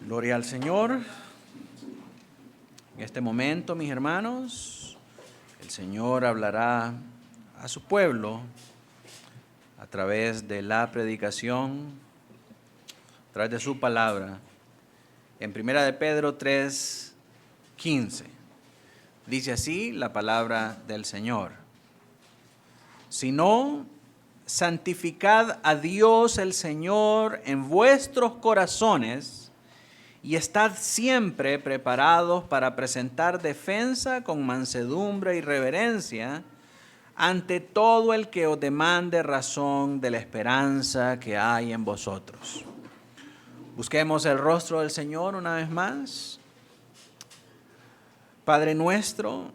Gloria al Señor. En este momento, mis hermanos, el Señor hablará a su pueblo a través de la predicación, a través de su palabra. En 1 de Pedro 3:15 dice así la palabra del Señor: sino santificad a Dios el Señor en vuestros corazones y estad siempre preparados para presentar defensa con mansedumbre y reverencia ante todo el que os demande razón de la esperanza que hay en vosotros. Busquemos el rostro del Señor una vez más. Padre nuestro,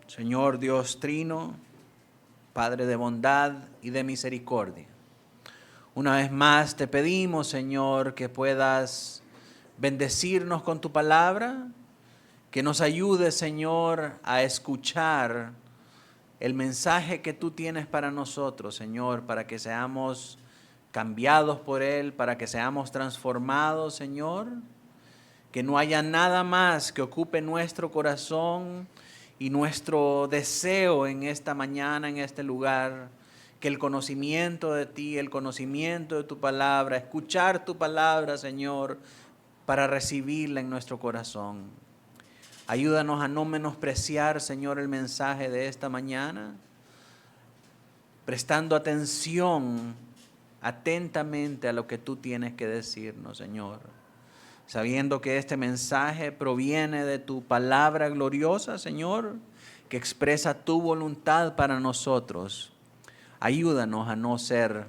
Señor Dios Trino, Padre de bondad y de misericordia, una vez más te pedimos, Señor, que puedas bendecirnos con tu palabra, que nos ayudes, Señor, a escuchar el mensaje que tú tienes para nosotros, Señor, para que seamos cambiados por él, para que seamos transformados, Señor, que no haya nada más que ocupe nuestro corazón y nuestro deseo en esta mañana, en este lugar, que el conocimiento de ti, el conocimiento de tu palabra, escuchar tu palabra, Señor, para recibirla en nuestro corazón. Ayúdanos a no menospreciar, Señor, el mensaje de esta mañana, prestando atención atentamente a lo que tú tienes que decirnos, Señor, sabiendo que este mensaje proviene de tu palabra gloriosa, Señor, que expresa tu voluntad para nosotros. Ayúdanos a no ser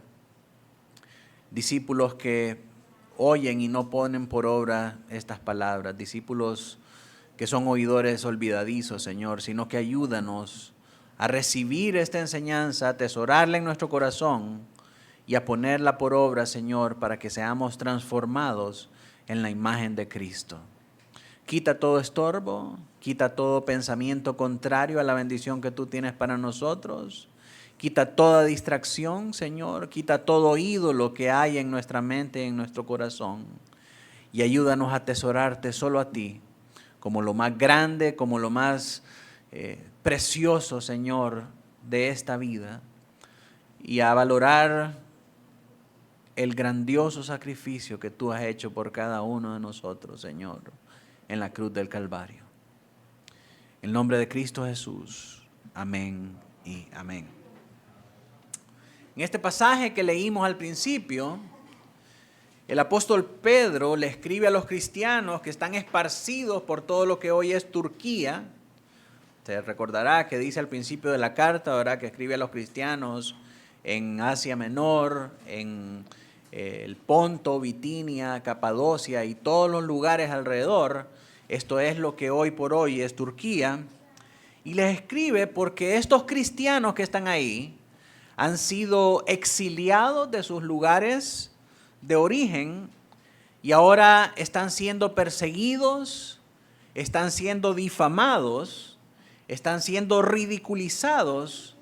discípulos que oyen y no ponen por obra estas palabras, discípulos que son oidores olvidadizos, Señor, sino que ayúdanos a recibir esta enseñanza, a atesorarla en nuestro corazón y a ponerla por obra, Señor, para que seamos transformados en la imagen de Cristo. Quita todo estorbo, quita todo pensamiento contrario a la bendición que tú tienes para nosotros. Quita toda distracción, Señor, quita todo ídolo que hay en nuestra mente y en nuestro corazón. Y ayúdanos a atesorarte solo a ti, como lo más grande, como lo más precioso, Señor, de esta vida. Y a valorar el grandioso sacrificio que tú has hecho por cada uno de nosotros, Señor, en la cruz del Calvario. En el nombre de Cristo Jesús. Amén y amén. En este pasaje que leímos al principio, el apóstol Pedro le escribe a los cristianos que están esparcidos por todo lo que hoy es Turquía. Se recordará que dice al principio de la carta, ¿verdad?, que escribe a los cristianos en Asia Menor, en el Ponto, Bitinia, Capadocia y todos los lugares alrededor. Esto es lo que hoy por hoy es Turquía. Y les escribe porque estos cristianos que están ahí han sido exiliados de sus lugares de origen y ahora están siendo perseguidos, están siendo difamados, están siendo ridiculizados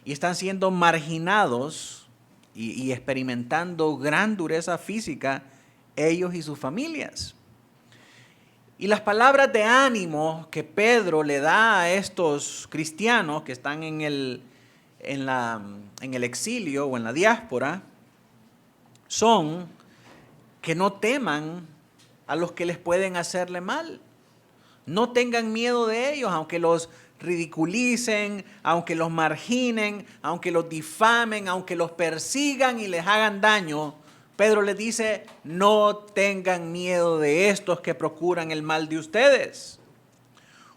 y están siendo marginados y experimentando gran dureza física ellos y sus familias. Y las palabras de ánimo que Pedro le da a estos cristianos que están en el exilio o en la diáspora son que no teman a los que les pueden hacerle mal. No tengan miedo de ellos, aunque los ridiculicen, aunque los marginen, aunque los difamen, aunque los persigan y les hagan daño. Pedro les dice, no tengan miedo de estos que procuran el mal de ustedes.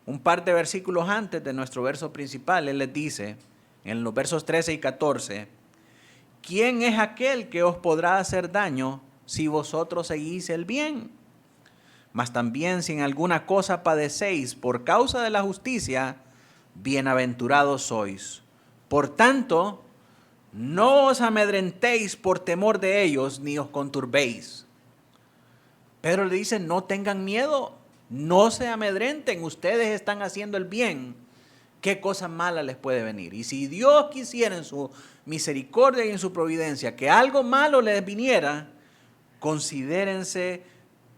Un par de versículos antes de nuestro verso principal, él les dice, en los versos 13 y 14, ¿quién es aquel que os podrá hacer daño si vosotros seguís el bien? Mas también si en alguna cosa padecéis por causa de la justicia, bienaventurados sois. Por tanto, no os amedrentéis por temor de ellos, ni os conturbéis. Pedro le dice, no tengan miedo, no se amedrenten, ustedes están haciendo el bien. ¿Qué cosa mala les puede venir? Y si Dios quisiera en su misericordia y en su providencia que algo malo les viniera, considérense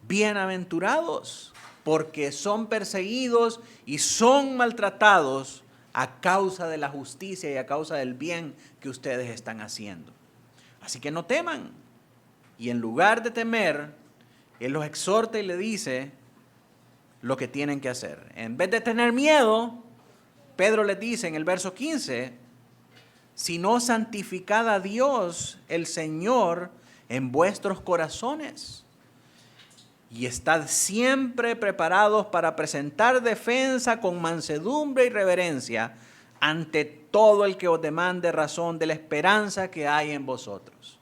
bienaventurados, porque son perseguidos y son maltratados a causa de la justicia y a causa del bien que ustedes están haciendo. Así que no teman. Y en lugar de temer, Él los exhorta y le dice lo que tienen que hacer. En vez de tener miedo, Pedro les dice en el verso 15, sino santificad a Dios el Señor en vuestros corazones y estad siempre preparados para presentar defensa con mansedumbre y reverencia ante todo el que os demande razón de la esperanza que hay en vosotros.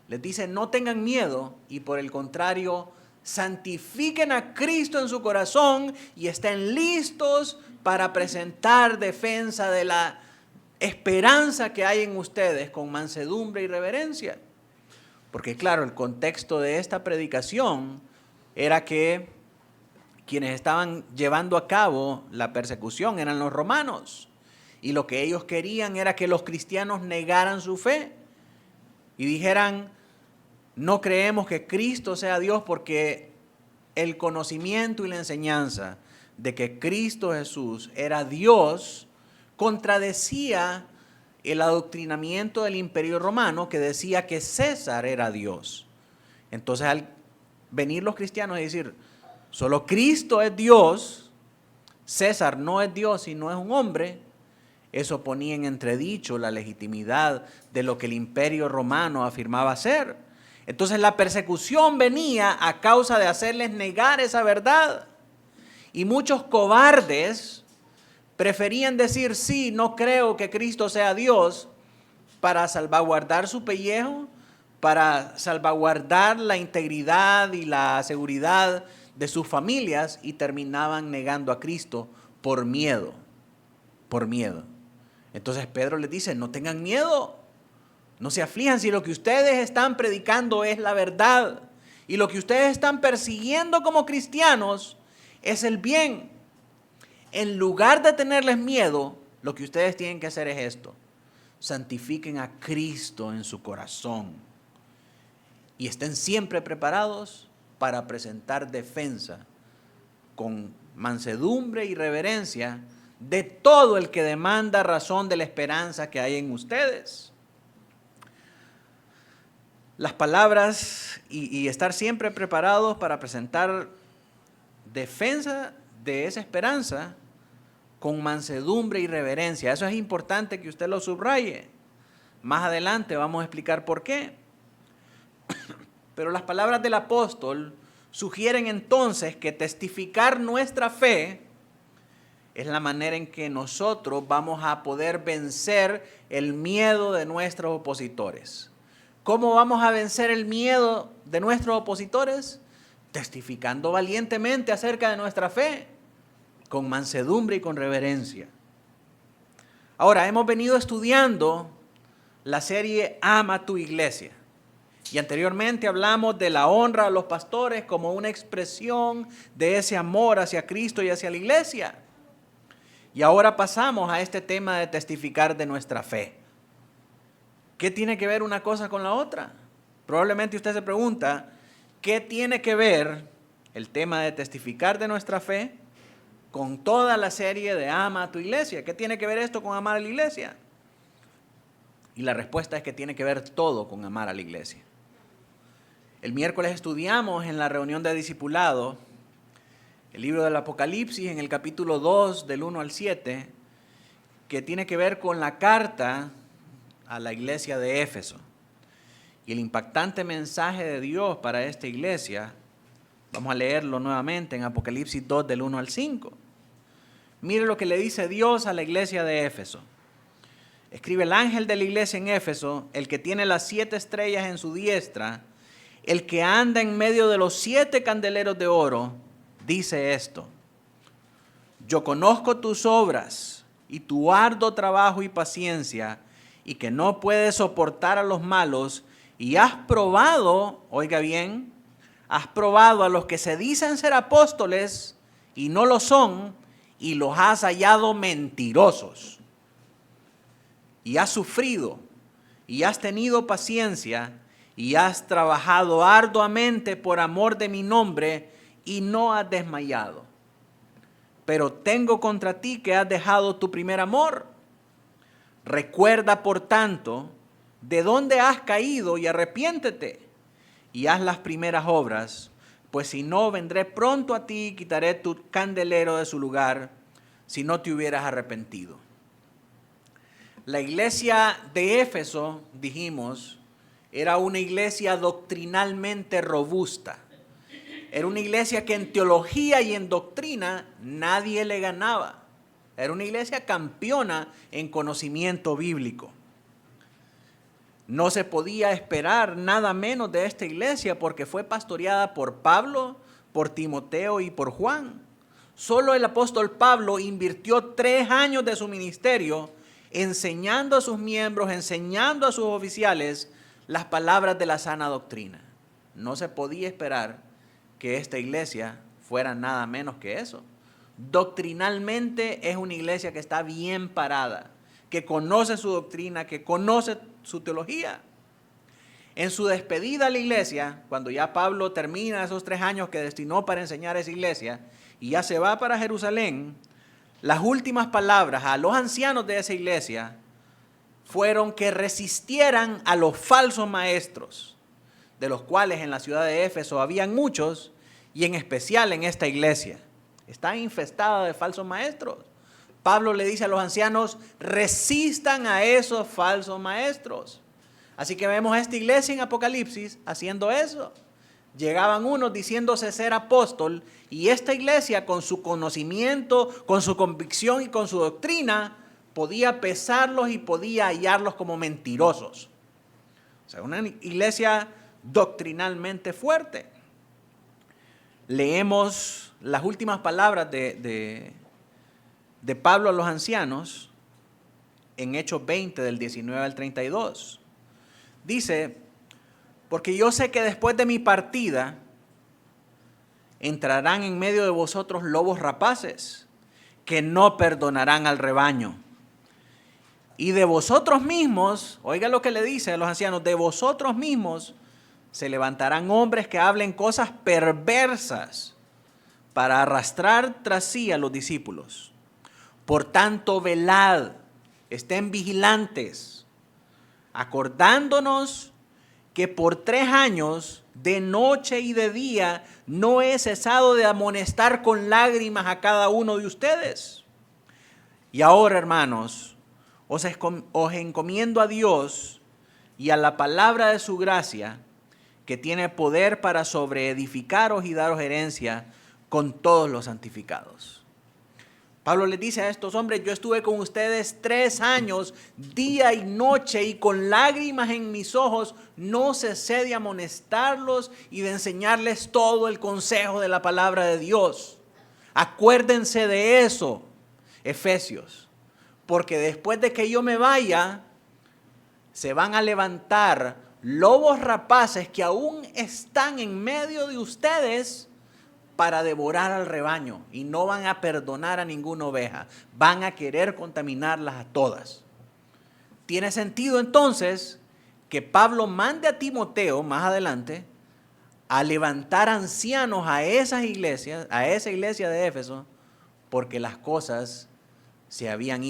Les dice, no tengan miedo y por el contrario, santifiquen a Cristo en su corazón y estén listos para presentar defensa de la esperanza que hay en ustedes con mansedumbre y reverencia. Porque claro, el contexto de esta predicación era que quienes estaban llevando a cabo la persecución eran los romanos. Y lo que ellos querían era que los cristianos negaran su fe y dijeran, no creemos que Cristo sea Dios, porque el conocimiento y la enseñanza de que Cristo Jesús era Dios contradecía el adoctrinamiento del Imperio Romano, que decía que César era Dios. Entonces, al venir los cristianos y decir, solo Cristo es Dios, César no es Dios y no es un hombre, eso ponía en entredicho la legitimidad de lo que el Imperio Romano afirmaba ser. Entonces la persecución venía a causa de hacerles negar esa verdad. Y muchos cobardes preferían decir, sí, no creo que Cristo sea Dios, para salvaguardar su pellejo, para salvaguardar la integridad y la seguridad de sus familias, y terminaban negando a Cristo por miedo, por miedo. Entonces Pedro les dice, no tengan miedo, no se aflijan, si lo que ustedes están predicando es la verdad y lo que ustedes están persiguiendo como cristianos es el bien. En lugar de tenerles miedo, lo que ustedes tienen que hacer es esto: santifiquen a Cristo en su corazón y estén siempre preparados para presentar defensa con mansedumbre y reverencia de todo el que demanda razón de la esperanza que hay en ustedes. Las palabras y estar siempre preparados para presentar defensa de esa esperanza con mansedumbre y reverencia. Eso es importante que usted lo subraye. Más adelante vamos a explicar por qué. Pero las palabras del apóstol sugieren entonces que testificar nuestra fe es la manera en que nosotros vamos a poder vencer el miedo de nuestros opositores. ¿Cómo vamos a vencer el miedo de nuestros opositores? Testificando valientemente acerca de nuestra fe, con mansedumbre y con reverencia. Ahora, hemos venido estudiando la serie Ama tu Iglesia. Y anteriormente hablamos de la honra a los pastores como una expresión de ese amor hacia Cristo y hacia la iglesia. Y ahora pasamos a este tema de testificar de nuestra fe. ¿Qué tiene que ver una cosa con la otra? Probablemente usted se pregunta, ¿qué tiene que ver el tema de testificar de nuestra fe con toda la serie de Ama a tu Iglesia? ¿Qué tiene que ver esto con amar a la iglesia? Y la respuesta es que tiene que ver todo con amar a la iglesia. El miércoles estudiamos en la reunión de discipulado el libro del Apocalipsis en el capítulo 2 del 1 al 7, que tiene que ver con la carta a la iglesia de Éfeso. Y el impactante mensaje de Dios para esta iglesia, vamos a leerlo nuevamente en Apocalipsis 2 del 1 al 5. Mire lo que le dice Dios a la iglesia de Éfeso. Escribe el ángel de la iglesia en Éfeso, el que tiene las 7 estrellas en su diestra, el que anda en medio de los 7 candeleros de oro, dice esto: yo conozco tus obras y tu arduo trabajo y paciencia, y que no puedes soportar a los malos, y has probado, oiga bien, has probado a los que se dicen ser apóstoles y no lo son, y los has hallado mentirosos. Y has sufrido y has tenido paciencia y has trabajado arduamente por amor de mi nombre y no has desmayado. Pero tengo contra ti que has dejado tu primer amor. Recuerda, por tanto, de dónde has caído y arrepiéntete y haz las primeras obras, pues si no, vendré pronto a ti y quitaré tu candelero de su lugar si no te hubieras arrepentido. La iglesia de Éfeso, dijimos, era una iglesia doctrinalmente robusta. Era una iglesia que en teología y en doctrina nadie le ganaba. Era una iglesia campeona en conocimiento bíblico. No se podía esperar nada menos de esta iglesia porque fue pastoreada por Pablo, por Timoteo y por Juan. Solo el apóstol Pablo invirtió 3 años de su ministerio enseñando a sus miembros, enseñando a sus oficiales las palabras de la sana doctrina. No se podía esperar que esta iglesia fuera nada menos que eso. Doctrinalmente es una iglesia que está bien parada, que conoce su doctrina, que conoce su teología. En su despedida a la iglesia, cuando ya Pablo termina esos 3 años que destinó para enseñar a esa iglesia y ya se va para Jerusalén, las últimas palabras a los ancianos de esa iglesia fueron que resistieran a los falsos maestros, de los cuales en la ciudad de Éfeso habían muchos, y en especial en esta iglesia. Está infestada de falsos maestros. Pablo le dice a los ancianos, resistan a esos falsos maestros. Así que vemos a esta iglesia en Apocalipsis haciendo eso. Llegaban unos diciéndose ser apóstol y esta iglesia con su conocimiento, con su convicción y con su doctrina podía pesarlos y podía hallarlos como mentirosos. O sea, una iglesia doctrinalmente fuerte. Leemos las últimas palabras de Pablo a los ancianos en Hechos 20 del 19 al 32. Dice, porque yo sé que después de mi partida entrarán en medio de vosotros lobos rapaces que no perdonarán al rebaño. Y de vosotros mismos, oiga lo que le dice a los ancianos, de vosotros mismos se levantarán hombres que hablen cosas perversas para arrastrar tras sí a los discípulos. Por tanto, velad, estén vigilantes, acordándonos que por 3 años, de noche y de día, no he cesado de amonestar con lágrimas a cada uno de ustedes. Y ahora, hermanos, os encomiendo a Dios y a la palabra de su gracia, que tiene poder para sobreedificaros y daros herencia con todos los santificados. Pablo les dice a estos hombres, yo estuve con ustedes 3 años, día y noche, y con lágrimas en mis ojos no cesé de amonestarlos y de enseñarles todo el consejo de la palabra de Dios. Acuérdense de eso, Efesios, porque después de que yo me vaya, se van a levantar lobos rapaces que aún están en medio de ustedes para devorar al rebaño y no van a perdonar a ninguna oveja. Van a querer contaminarlas a todas. Tiene sentido entonces que Pablo mande a Timoteo más adelante a levantar ancianos a esas iglesias, a esa iglesia de Éfeso, porque las cosas se habían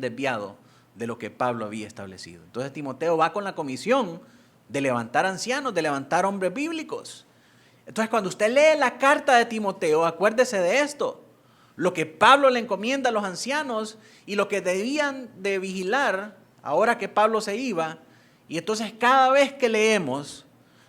desviado de lo que Pablo había establecido. Entonces Timoteo va con la comisión de levantar ancianos, de levantar hombres bíblicos. Entonces cuando usted lee la carta de Timoteo, acuérdese de esto, lo que Pablo le encomienda a los ancianos y lo que debían de vigilar ahora que Pablo se iba. Y entonces cada vez que leemos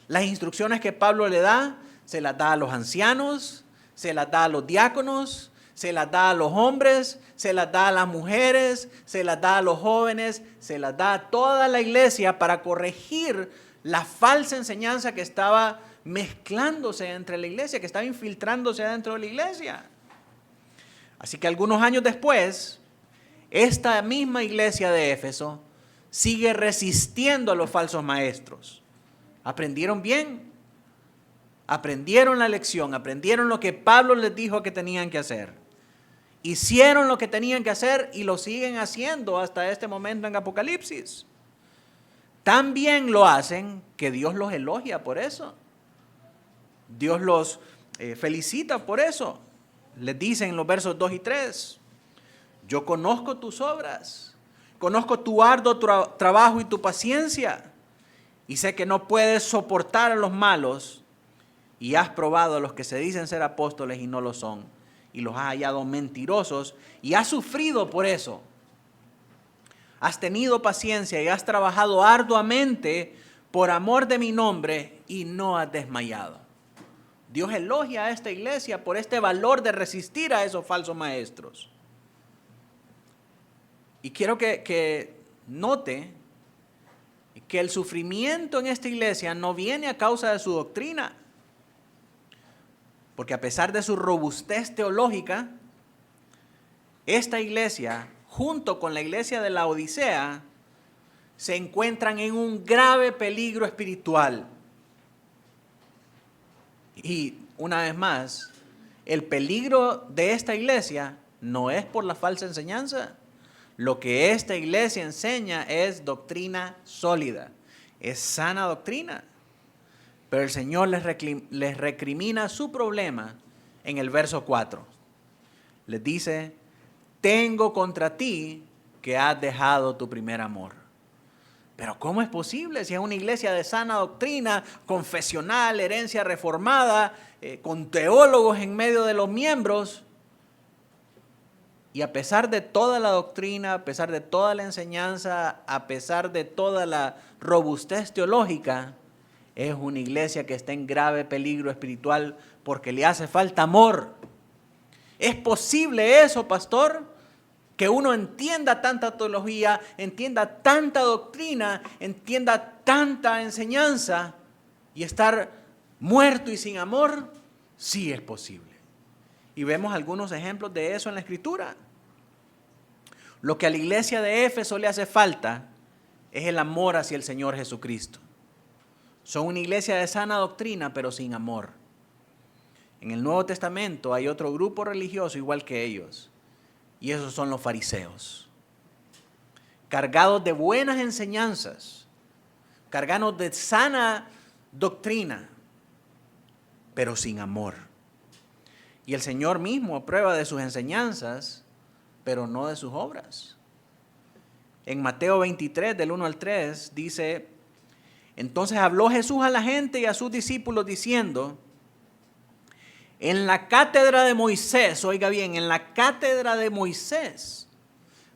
las instrucciones que Pablo le da, se las da a los ancianos, se las da a los diáconos, se las da a los hombres, se las da a las mujeres, se las da a los jóvenes, se las da a toda la iglesia para corregir la falsa enseñanza que estaba mezclándose entre la iglesia, que estaba infiltrándose dentro de la iglesia. Así que algunos años después, esta misma iglesia de Éfeso sigue resistiendo a los falsos maestros. ¿Aprendieron bien? Aprendieron la lección, aprendieron lo que Pablo les dijo que tenían que hacer. Hicieron lo que tenían que hacer y lo siguen haciendo hasta este momento en Apocalipsis. Tan bien lo hacen que Dios los elogia por eso. Dios los felicita por eso. Les dice en los versos 2 y 3, yo conozco tus obras, conozco tu arduo trabajo y tu paciencia, y sé que no puedes soportar a los malos, y has probado a los que se dicen ser apóstoles y no lo son, y los has hallado mentirosos, y has sufrido por eso. Has tenido paciencia y has trabajado arduamente por amor de mi nombre y no has desmayado. Dios elogia a esta iglesia por este valor de resistir a esos falsos maestros. Y quiero que note que el sufrimiento en esta iglesia no viene a causa de su doctrina. Porque a pesar de su robustez teológica, esta iglesia, junto con la iglesia de la Odisea, se encuentran en un grave peligro espiritual. Y una vez más, el peligro de esta iglesia no es por la falsa enseñanza. Lo que esta iglesia enseña es doctrina sólida, es sana doctrina. Pero el Señor les recrimina su problema en el verso 4. Les dice, tengo contra ti que has dejado tu primer amor. Pero ¿cómo es posible si es una iglesia de sana doctrina, confesional, herencia reformada, con teólogos en medio de los miembros? Y a pesar de toda la doctrina, a pesar de toda la enseñanza, a pesar de toda la robustez teológica, es una iglesia que está en grave peligro espiritual porque le hace falta amor. ¿Es posible eso, pastor? Que uno entienda tanta teología, entienda tanta doctrina, entienda tanta enseñanza y estar muerto y sin amor. Sí es posible. Y vemos algunos ejemplos de eso en la Escritura. Lo que a la iglesia de Éfeso le hace falta es el amor hacia el Señor Jesucristo. Son una iglesia de sana doctrina, pero sin amor. En el Nuevo Testamento hay otro grupo religioso igual que ellos. Y esos son los fariseos, cargados de buenas enseñanzas, cargados de sana doctrina, pero sin amor. Y el Señor mismo aprueba de sus enseñanzas, pero no de sus obras. En Mateo 23, del 1 al 3, dice, entonces habló Jesús a la gente y a sus discípulos diciendo, en la cátedra de Moisés, oiga bien, en la cátedra de Moisés.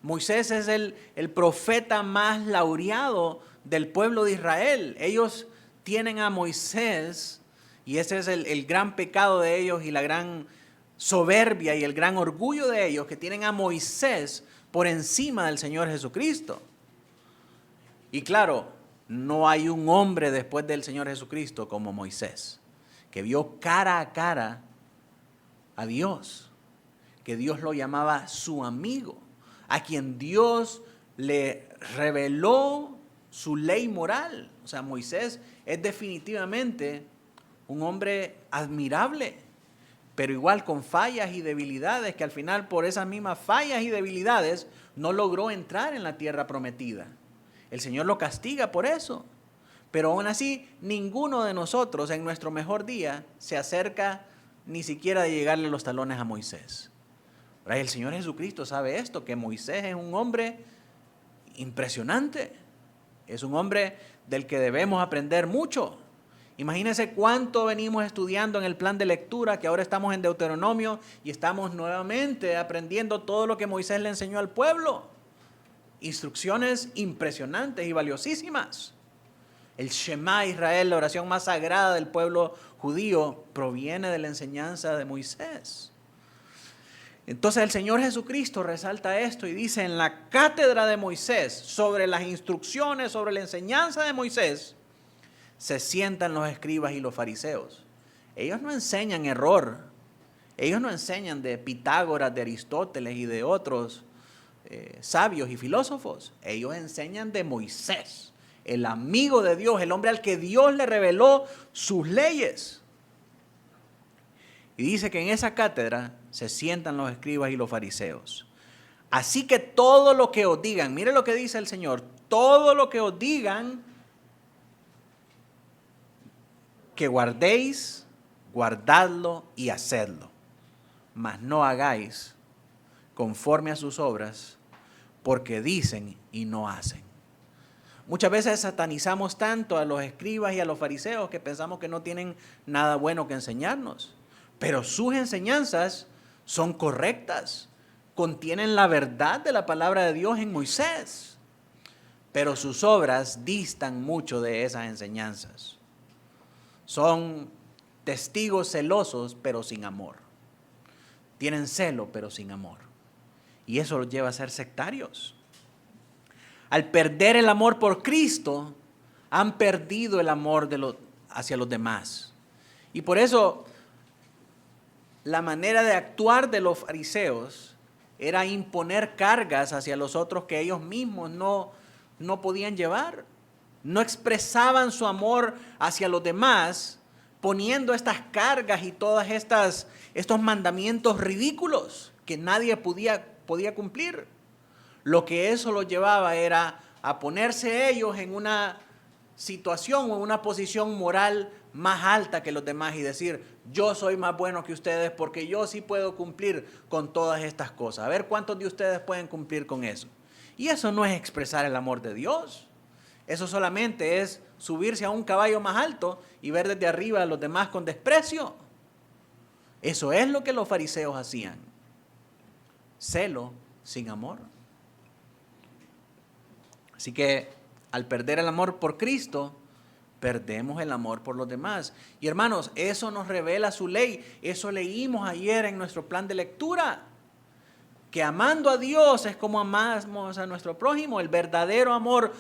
Moisés es el profeta más laureado del pueblo de Israel. Ellos tienen a Moisés y ese es el gran pecado de ellos y la gran soberbia y el gran orgullo de ellos, que tienen a Moisés por encima del Señor Jesucristo. Y claro, no hay un hombre después del Señor Jesucristo como Moisés, que vio cara a cara a Dios, que Dios lo llamaba su amigo, a quien Dios le reveló su ley moral. O sea, Moisés es definitivamente un hombre admirable, pero igual con fallas y debilidades, que al final por esas mismas fallas y debilidades no logró entrar en la tierra prometida. El Señor lo castiga por eso, pero aún así ninguno de nosotros en nuestro mejor día se acerca ni siquiera de llegarle los talones a Moisés. El Señor Jesucristo sabe esto, que Moisés es un hombre impresionante, es un hombre del que debemos aprender mucho. Imagínense cuánto venimos estudiando en el plan de lectura, que ahora estamos en Deuteronomio y estamos nuevamente aprendiendo todo lo que Moisés le enseñó al pueblo. Instrucciones impresionantes y valiosísimas. El Shema Israel, la oración más sagrada del pueblo judío, proviene de la enseñanza de Moisés. Entonces el Señor Jesucristo resalta esto y dice, en la cátedra de Moisés, sobre las instrucciones, sobre la enseñanza de Moisés, se sientan los escribas y los fariseos. Ellos no enseñan error. Ellos no enseñan de Pitágoras, de Aristóteles y de otros sabios y filósofos. Ellos enseñan de Moisés, el amigo de Dios, el hombre al que Dios le reveló sus leyes. Y dice que en esa cátedra se sientan los escribas y los fariseos. Así que todo lo que os digan, mire lo que dice el Señor, todo lo que os digan, que guardéis, guardadlo y hacedlo, mas no hagáis conforme a sus obras, porque dicen y no hacen. Muchas veces satanizamos tanto a los escribas y a los fariseos que pensamos que no tienen nada bueno que enseñarnos, pero sus enseñanzas son correctas, contienen la verdad de la palabra de Dios en Moisés, pero sus obras distan mucho de esas enseñanzas. Son testigos celosos, pero sin amor. Tienen celo, pero sin amor. Y eso los lleva a ser sectarios. Al perder el amor por Cristo, han perdido el amor hacia los demás. Y por eso, la manera de actuar de los fariseos era imponer cargas hacia los otros que ellos mismos no podían llevar. No expresaban su amor hacia los demás poniendo estas cargas y todas estos mandamientos ridículos que nadie podía cumplir. Lo que eso los llevaba era a ponerse ellos en una situación o en una posición moral más alta que los demás y decir, yo soy más bueno que ustedes porque yo sí puedo cumplir con todas estas cosas. A ver cuántos de ustedes pueden cumplir con eso. Y eso no es expresar el amor de Dios. Eso solamente es subirse a un caballo más alto y ver desde arriba a los demás con desprecio. Eso es lo que los fariseos hacían. Celo sin amor. Así que al perder el amor por Cristo, perdemos el amor por los demás. Y hermanos, eso nos revela su ley. Eso leímos ayer en nuestro plan de lectura. Que amando a Dios es como amamos a nuestro prójimo. El verdadero amor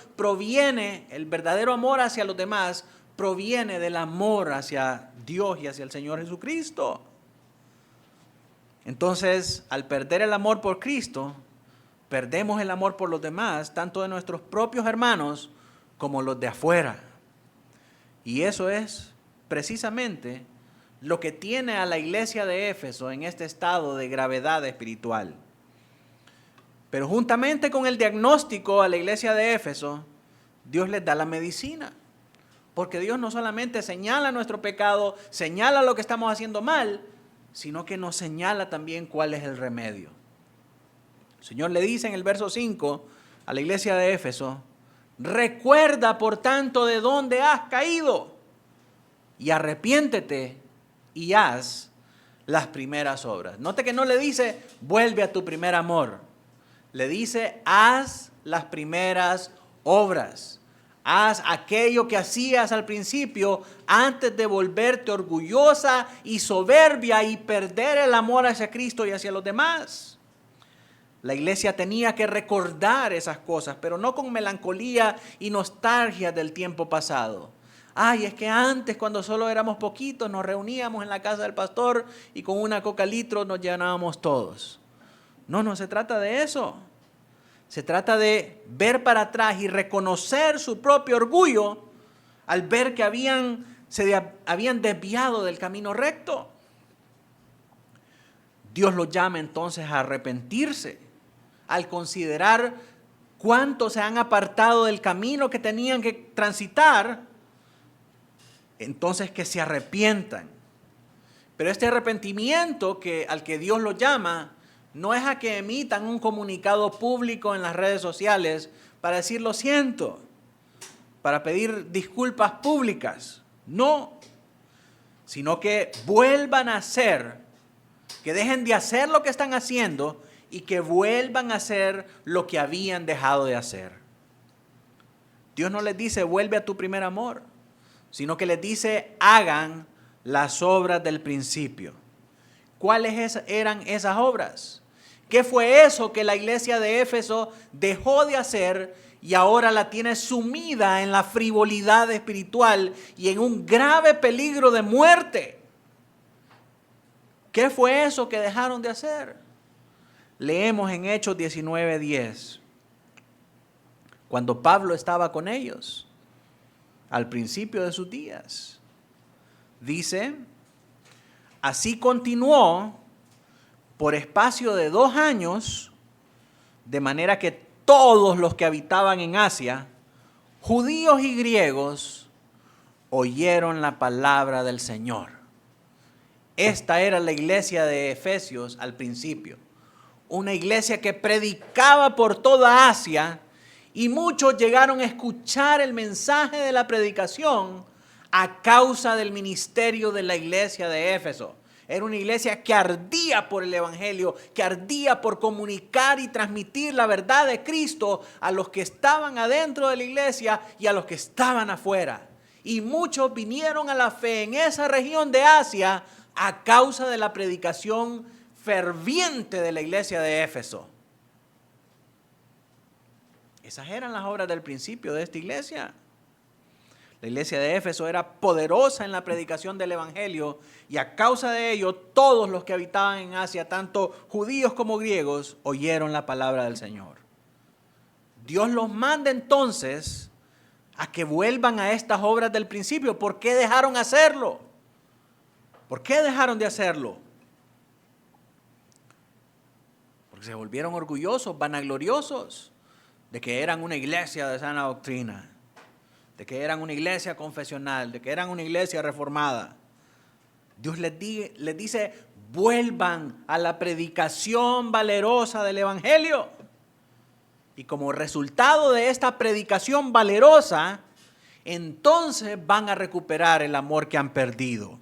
hacia los demás proviene del amor hacia Dios y hacia el Señor Jesucristo. Entonces, al perder el amor por Cristo, perdemos el amor por los demás, tanto de nuestros propios hermanos como los de afuera. Y eso es precisamente lo que tiene a la iglesia de Éfeso en este estado de gravedad espiritual. Pero juntamente con el diagnóstico a la iglesia de Éfeso, Dios les da la medicina. Porque Dios no solamente señala nuestro pecado, señala lo que estamos haciendo mal, sino que nos señala también cuál es el remedio. El Señor le dice en el verso 5 a la iglesia de Éfeso, recuerda por tanto de dónde has caído y arrepiéntete y haz las primeras obras. Note que no le dice, vuelve a tu primer amor. Le dice, haz las primeras obras. Haz aquello que hacías al principio antes de volverte orgullosa y soberbia y perder el amor hacia Cristo y hacia los demás. La iglesia tenía que recordar esas cosas, pero no con melancolía y nostalgia del tiempo pasado. Ay, es que antes cuando solo éramos poquitos nos reuníamos en la casa del pastor y con una coca litro nos llenábamos todos. No se trata de eso. Se trata de ver para atrás y reconocer su propio orgullo al ver que se habían desviado del camino recto. Dios los llama entonces a arrepentirse, al considerar cuánto se han apartado del camino que tenían que transitar, entonces que se arrepientan. Pero este arrepentimiento al que Dios los llama, no es a que emitan un comunicado público en las redes sociales para decir lo siento, para pedir disculpas públicas. No, sino que vuelvan a hacer, que dejen de hacer lo que están haciendo y que vuelvan a hacer lo que habían dejado de hacer. Dios no les dice vuelve a tu primer amor, sino que les dice hagan las obras del principio. ¿Cuáles eran esas obras? ¿Qué fue eso que la iglesia de Éfeso dejó de hacer y ahora la tiene sumida en la frivolidad espiritual y en un grave peligro de muerte? ¿Qué fue eso que dejaron de hacer? Leemos en Hechos 19:10, cuando Pablo estaba con ellos, al principio de sus días. Dice, así continuó por espacio de 2 años, de manera que todos los que habitaban en Asia, judíos y griegos, oyeron la palabra del Señor. Esta era la iglesia de Efesios al principio. Una iglesia que predicaba por toda Asia y muchos llegaron a escuchar el mensaje de la predicación a causa del ministerio de la iglesia de Éfeso. Era una iglesia que ardía por el evangelio, que ardía por comunicar y transmitir la verdad de Cristo a los que estaban adentro de la iglesia y a los que estaban afuera. Y muchos vinieron a la fe en esa región de Asia a causa de la predicación ferviente de la iglesia de Éfeso. Esas eran las obras del principio de esta iglesia. La iglesia de Éfeso era poderosa en la predicación del evangelio y a causa de ello todos los que habitaban en Asia, tanto judíos como griegos, oyeron la palabra del Señor. Dios los manda entonces a que vuelvan a estas obras del principio. ¿Por qué dejaron hacerlo? ¿Por qué dejaron de hacerlo? Porque se volvieron orgullosos, vanagloriosos de que eran una iglesia de sana doctrina, de que eran una iglesia confesional, de que eran una iglesia reformada. Dios les dice, vuelvan a la predicación valerosa del evangelio. Y como resultado de esta predicación valerosa, entonces van a recuperar el amor que han perdido.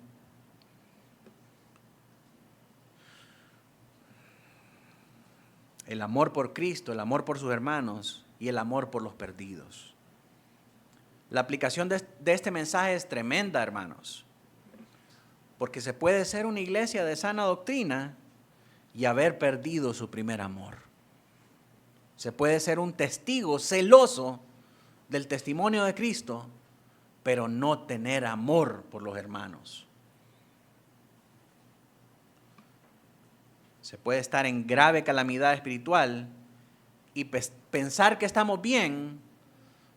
El amor por Cristo, el amor por sus hermanos y el amor por los perdidos. La aplicación de este mensaje es tremenda, hermanos, porque se puede ser una iglesia de sana doctrina y haber perdido su primer amor. Se puede ser un testigo celoso del testimonio de Cristo, pero no tener amor por los hermanos. Se puede estar en grave calamidad espiritual y pensar que estamos bien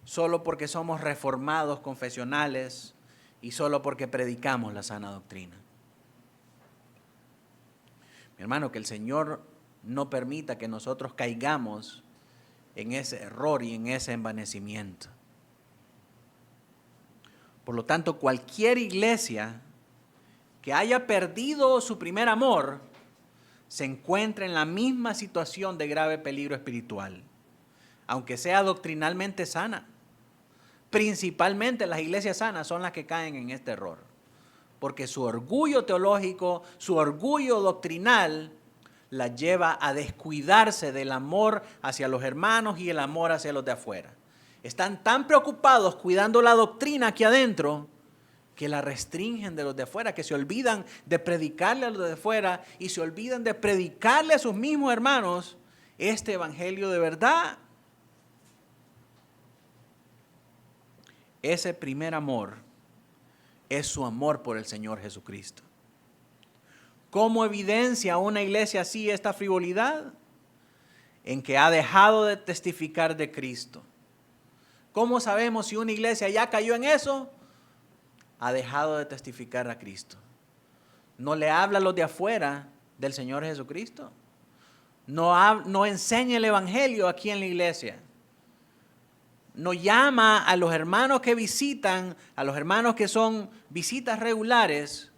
solo porque somos reformados confesionales y solo porque predicamos la sana doctrina. Mi hermano, que el Señor no permita que nosotros caigamos en ese error y en ese envanecimiento. Por lo tanto, cualquier iglesia que haya perdido su primer amor se encuentra en la misma situación de grave peligro espiritual, aunque sea doctrinalmente sana. Principalmente las iglesias sanas son las que caen en este error, porque su orgullo teológico, su orgullo doctrinal, las lleva a descuidarse del amor hacia los hermanos y el amor hacia los de afuera. Están tan preocupados cuidando la doctrina aquí adentro que la restringen de los de afuera, que se olvidan de predicarle a los de afuera y se olvidan de predicarle a sus mismos hermanos este evangelio de verdad. Ese primer amor es su amor por el Señor Jesucristo. ¿Cómo evidencia una iglesia así esta frivolidad? En que ha dejado de testificar de Cristo. ¿Cómo sabemos si una iglesia ya cayó en eso? Ha dejado de testificar a Cristo. No le habla a los de afuera del Señor Jesucristo. No enseña el evangelio aquí en la iglesia. No llama a los hermanos que visitan, a los hermanos que son visitas regulares,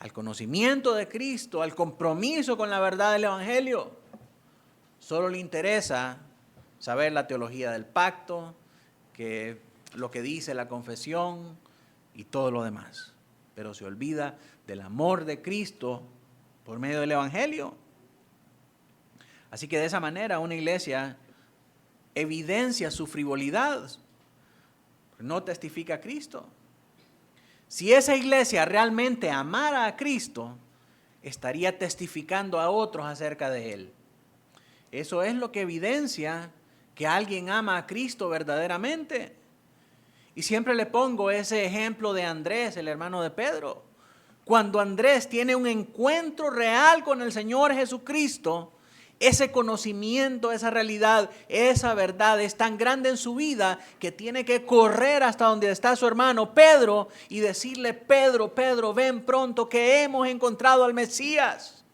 al conocimiento de Cristo, al compromiso con la verdad del evangelio. Solo le interesa saber la teología del pacto, que lo que dice la confesión y todo lo demás. Pero se olvida del amor de Cristo por medio del evangelio. Así que de esa manera una iglesia evidencia su frivolidad, no testifica a Cristo. Si esa iglesia realmente amara a Cristo, estaría testificando a otros acerca de Él. Eso es lo que evidencia que alguien ama a Cristo verdaderamente. Y siempre le pongo ese ejemplo de Andrés, el hermano de Pedro. Cuando Andrés tiene un encuentro real con el Señor Jesucristo, ese conocimiento, esa realidad, esa verdad es tan grande en su vida que tiene que correr hasta donde está su hermano Pedro y decirle: Pedro, Pedro, ven pronto que hemos encontrado al Mesías.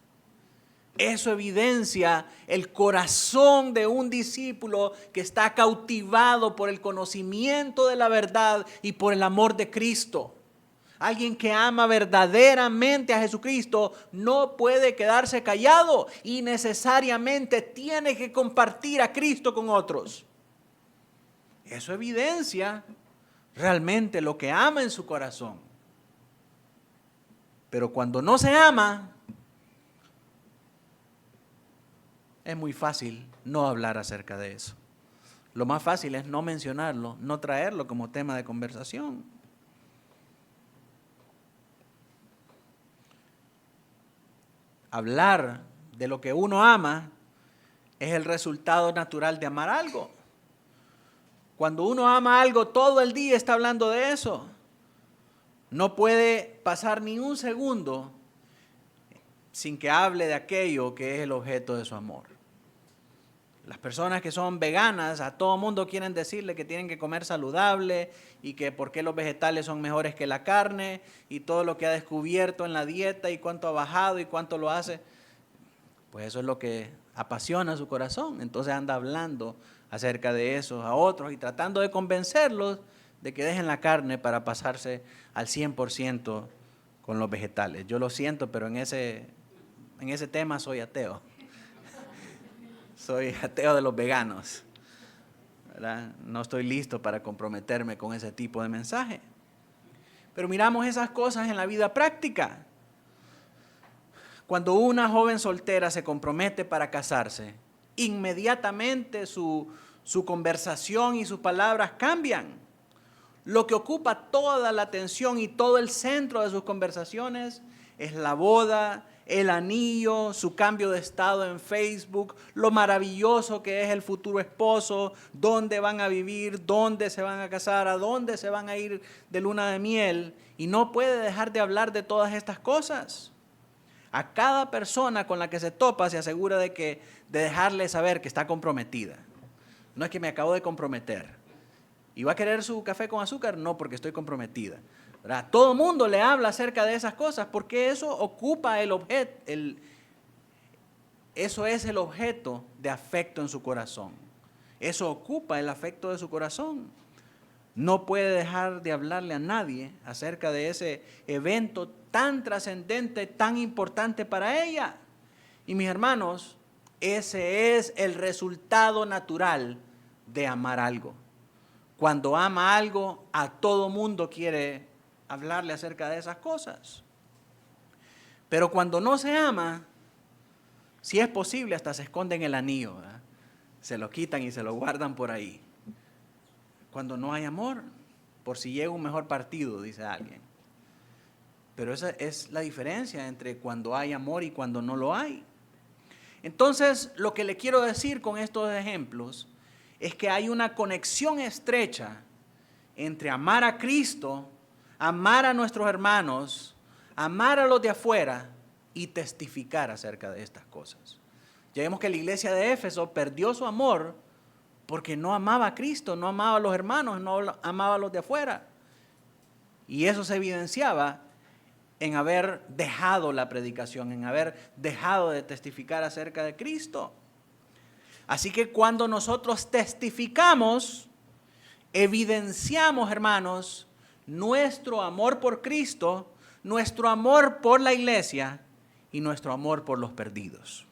Eso evidencia el corazón de un discípulo que está cautivado por el conocimiento de la verdad y por el amor de Cristo. Alguien que ama verdaderamente a Jesucristo no puede quedarse callado y necesariamente tiene que compartir a Cristo con otros. Eso evidencia realmente lo que ama en su corazón. Pero cuando no se ama, es muy fácil no hablar acerca de eso. Lo más fácil es no mencionarlo, no traerlo como tema de conversación. Hablar de lo que uno ama es el resultado natural de amar algo. Cuando uno ama algo, todo el día está hablando de eso. No puede pasar ni un segundo sin que hable de aquello que es el objeto de su amor. Las personas que son veganas, a todo mundo quieren decirle que tienen que comer saludable y que por qué los vegetales son mejores que la carne y todo lo que ha descubierto en la dieta y cuánto ha bajado y cuánto lo hace. Pues eso es lo que apasiona su corazón. Entonces anda hablando acerca de eso a otros y tratando de convencerlos de que dejen la carne para pasarse al 100% con los vegetales. Yo lo siento, pero en ese tema soy ateo. Soy ateo de los veganos, ¿verdad? No estoy listo para comprometerme con ese tipo de mensaje. Pero miramos esas cosas en la vida práctica. Cuando una joven soltera se compromete para casarse, inmediatamente su conversación y sus palabras cambian. Lo que ocupa toda la atención y todo el centro de sus conversaciones es la boda, el anillo, su cambio de estado en Facebook, lo maravilloso que es el futuro esposo, dónde van a vivir, dónde se van a casar, a dónde se van a ir de luna de miel. Y no puede dejar de hablar de todas estas cosas. A cada persona con la que se topa se asegura de dejarle saber que está comprometida. No es que me acabo de comprometer. ¿Y va a querer su café con azúcar? No, porque estoy comprometida. ¿Verdad? Todo el mundo le habla acerca de esas cosas porque eso ocupa eso es el objeto de afecto en su corazón. Eso ocupa el afecto de su corazón. No puede dejar de hablarle a nadie acerca de ese evento tan trascendente, tan importante para ella. Y mis hermanos, ese es el resultado natural de amar algo. Cuando ama algo, a todo mundo quiere hablarle acerca de esas cosas. Pero cuando no se ama, si es posible, hasta se esconden el anillo, ¿verdad? Se lo quitan y se lo guardan por ahí. Cuando no hay amor, por si llega un mejor partido, dice alguien. Pero esa es la diferencia entre cuando hay amor y cuando no lo hay. Entonces, lo que le quiero decir con estos ejemplos es que hay una conexión estrecha entre amar a Cristo, amar a nuestros hermanos, amar a los de afuera y testificar acerca de estas cosas. Ya vemos que la iglesia de Éfeso perdió su amor porque no amaba a Cristo, no amaba a los hermanos, no amaba a los de afuera. Y eso se evidenciaba en haber dejado la predicación, en haber dejado de testificar acerca de Cristo. Así que cuando nosotros testificamos, evidenciamos, hermanos, nuestro amor por Cristo, nuestro amor por la iglesia y nuestro amor por los perdidos.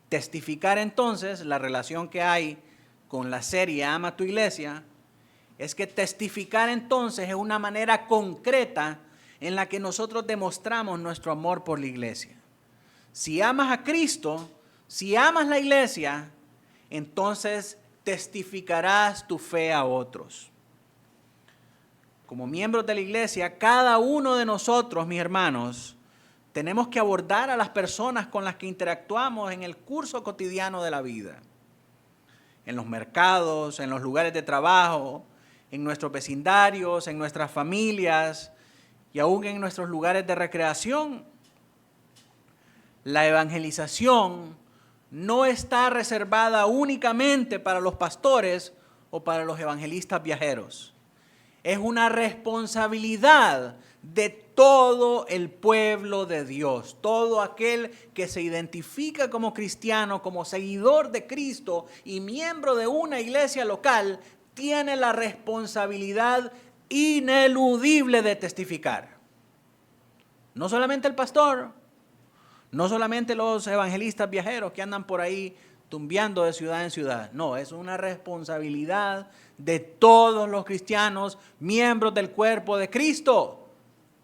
Testificar entonces, la relación que hay con la serie Ama a tu iglesia, es que testificar entonces es una manera concreta en la que nosotros demostramos nuestro amor por la iglesia. Si amas a Cristo, si amas la iglesia, entonces testificarás tu fe a otros. Como miembros de la iglesia, cada uno de nosotros, mis hermanos, tenemos que abordar a las personas con las que interactuamos en el curso cotidiano de la vida. En los mercados, en los lugares de trabajo, en nuestros vecindarios, en nuestras familias y aún en nuestros lugares de recreación. La evangelización no está reservada únicamente para los pastores o para los evangelistas viajeros. Es una responsabilidad de todo el pueblo de Dios, todo aquel que se identifica como cristiano, como seguidor de Cristo y miembro de una iglesia local, tiene la responsabilidad ineludible de testificar. No solamente el pastor, no solamente los evangelistas viajeros que andan por ahí tumbeando de ciudad en ciudad. No, es una responsabilidad de todos los cristianos, miembros del cuerpo de Cristo.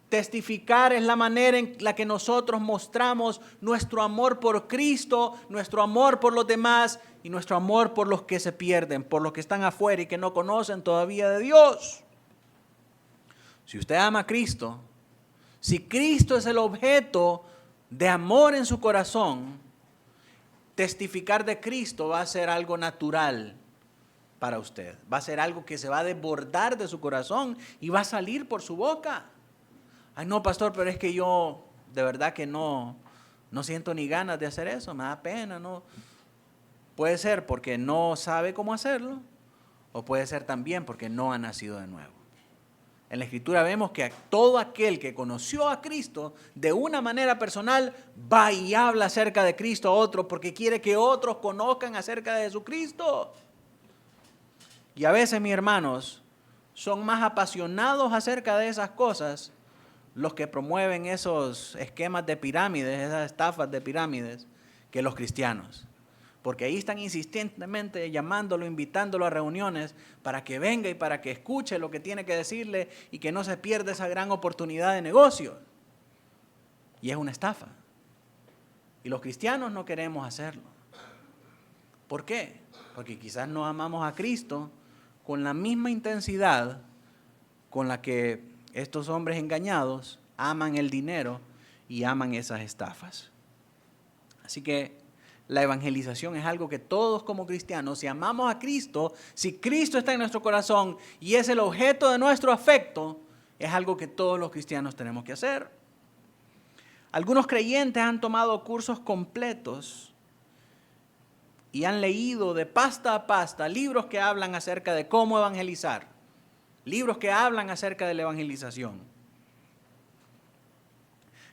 Testificar es la manera en la que nosotros mostramos nuestro amor por Cristo, nuestro amor por los demás y nuestro amor por los que se pierden, por los que están afuera y que no conocen todavía de Dios. Si usted ama a Cristo, si Cristo es el objeto de amor en su corazón, testificar de Cristo va a ser algo natural para usted. Va a ser algo que se va a desbordar de su corazón y va a salir por su boca. Ay, no, pastor, pero es que yo de verdad que no siento ni ganas de hacer eso, me da pena, no. Puede ser porque no sabe cómo hacerlo, o puede ser también porque no ha nacido de nuevo. En la Escritura vemos que todo aquel que conoció a Cristo de una manera personal va y habla acerca de Cristo a otros porque quiere que otros conozcan acerca de Jesucristo. Y a veces, mis hermanos, son más apasionados acerca de esas cosas los que promueven esos esquemas de pirámides, esas estafas de pirámides, que los cristianos. Porque ahí están insistentemente llamándolo, invitándolo a reuniones para que venga y para que escuche lo que tiene que decirle y que no se pierda esa gran oportunidad de negocio. Y es una estafa. Y los cristianos no queremos hacerlo. ¿Por qué? Porque quizás no amamos a Cristo con la misma intensidad con la que estos hombres engañados aman el dinero y aman esas estafas. Así que la evangelización es algo que todos como cristianos, si amamos a Cristo, si Cristo está en nuestro corazón y es el objeto de nuestro afecto, es algo que todos los cristianos tenemos que hacer. Algunos creyentes han tomado cursos completos y han leído de pasta a pasta libros que hablan acerca de cómo evangelizar, libros que hablan acerca de la evangelización.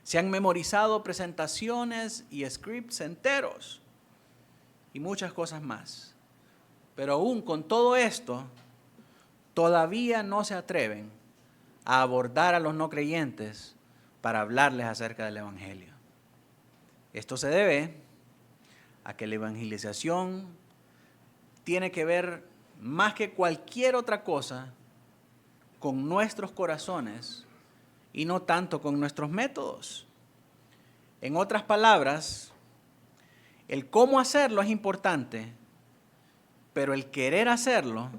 Se han memorizado presentaciones y scripts enteros y muchas cosas más. Pero aún con todo esto, todavía no se atreven a abordar a los no creyentes para hablarles acerca del evangelio. Esto se debe a que la evangelización tiene que ver más que cualquier otra cosa con nuestros corazones y no tanto con nuestros métodos. En otras palabras, el cómo hacerlo es importante, pero el querer hacerlo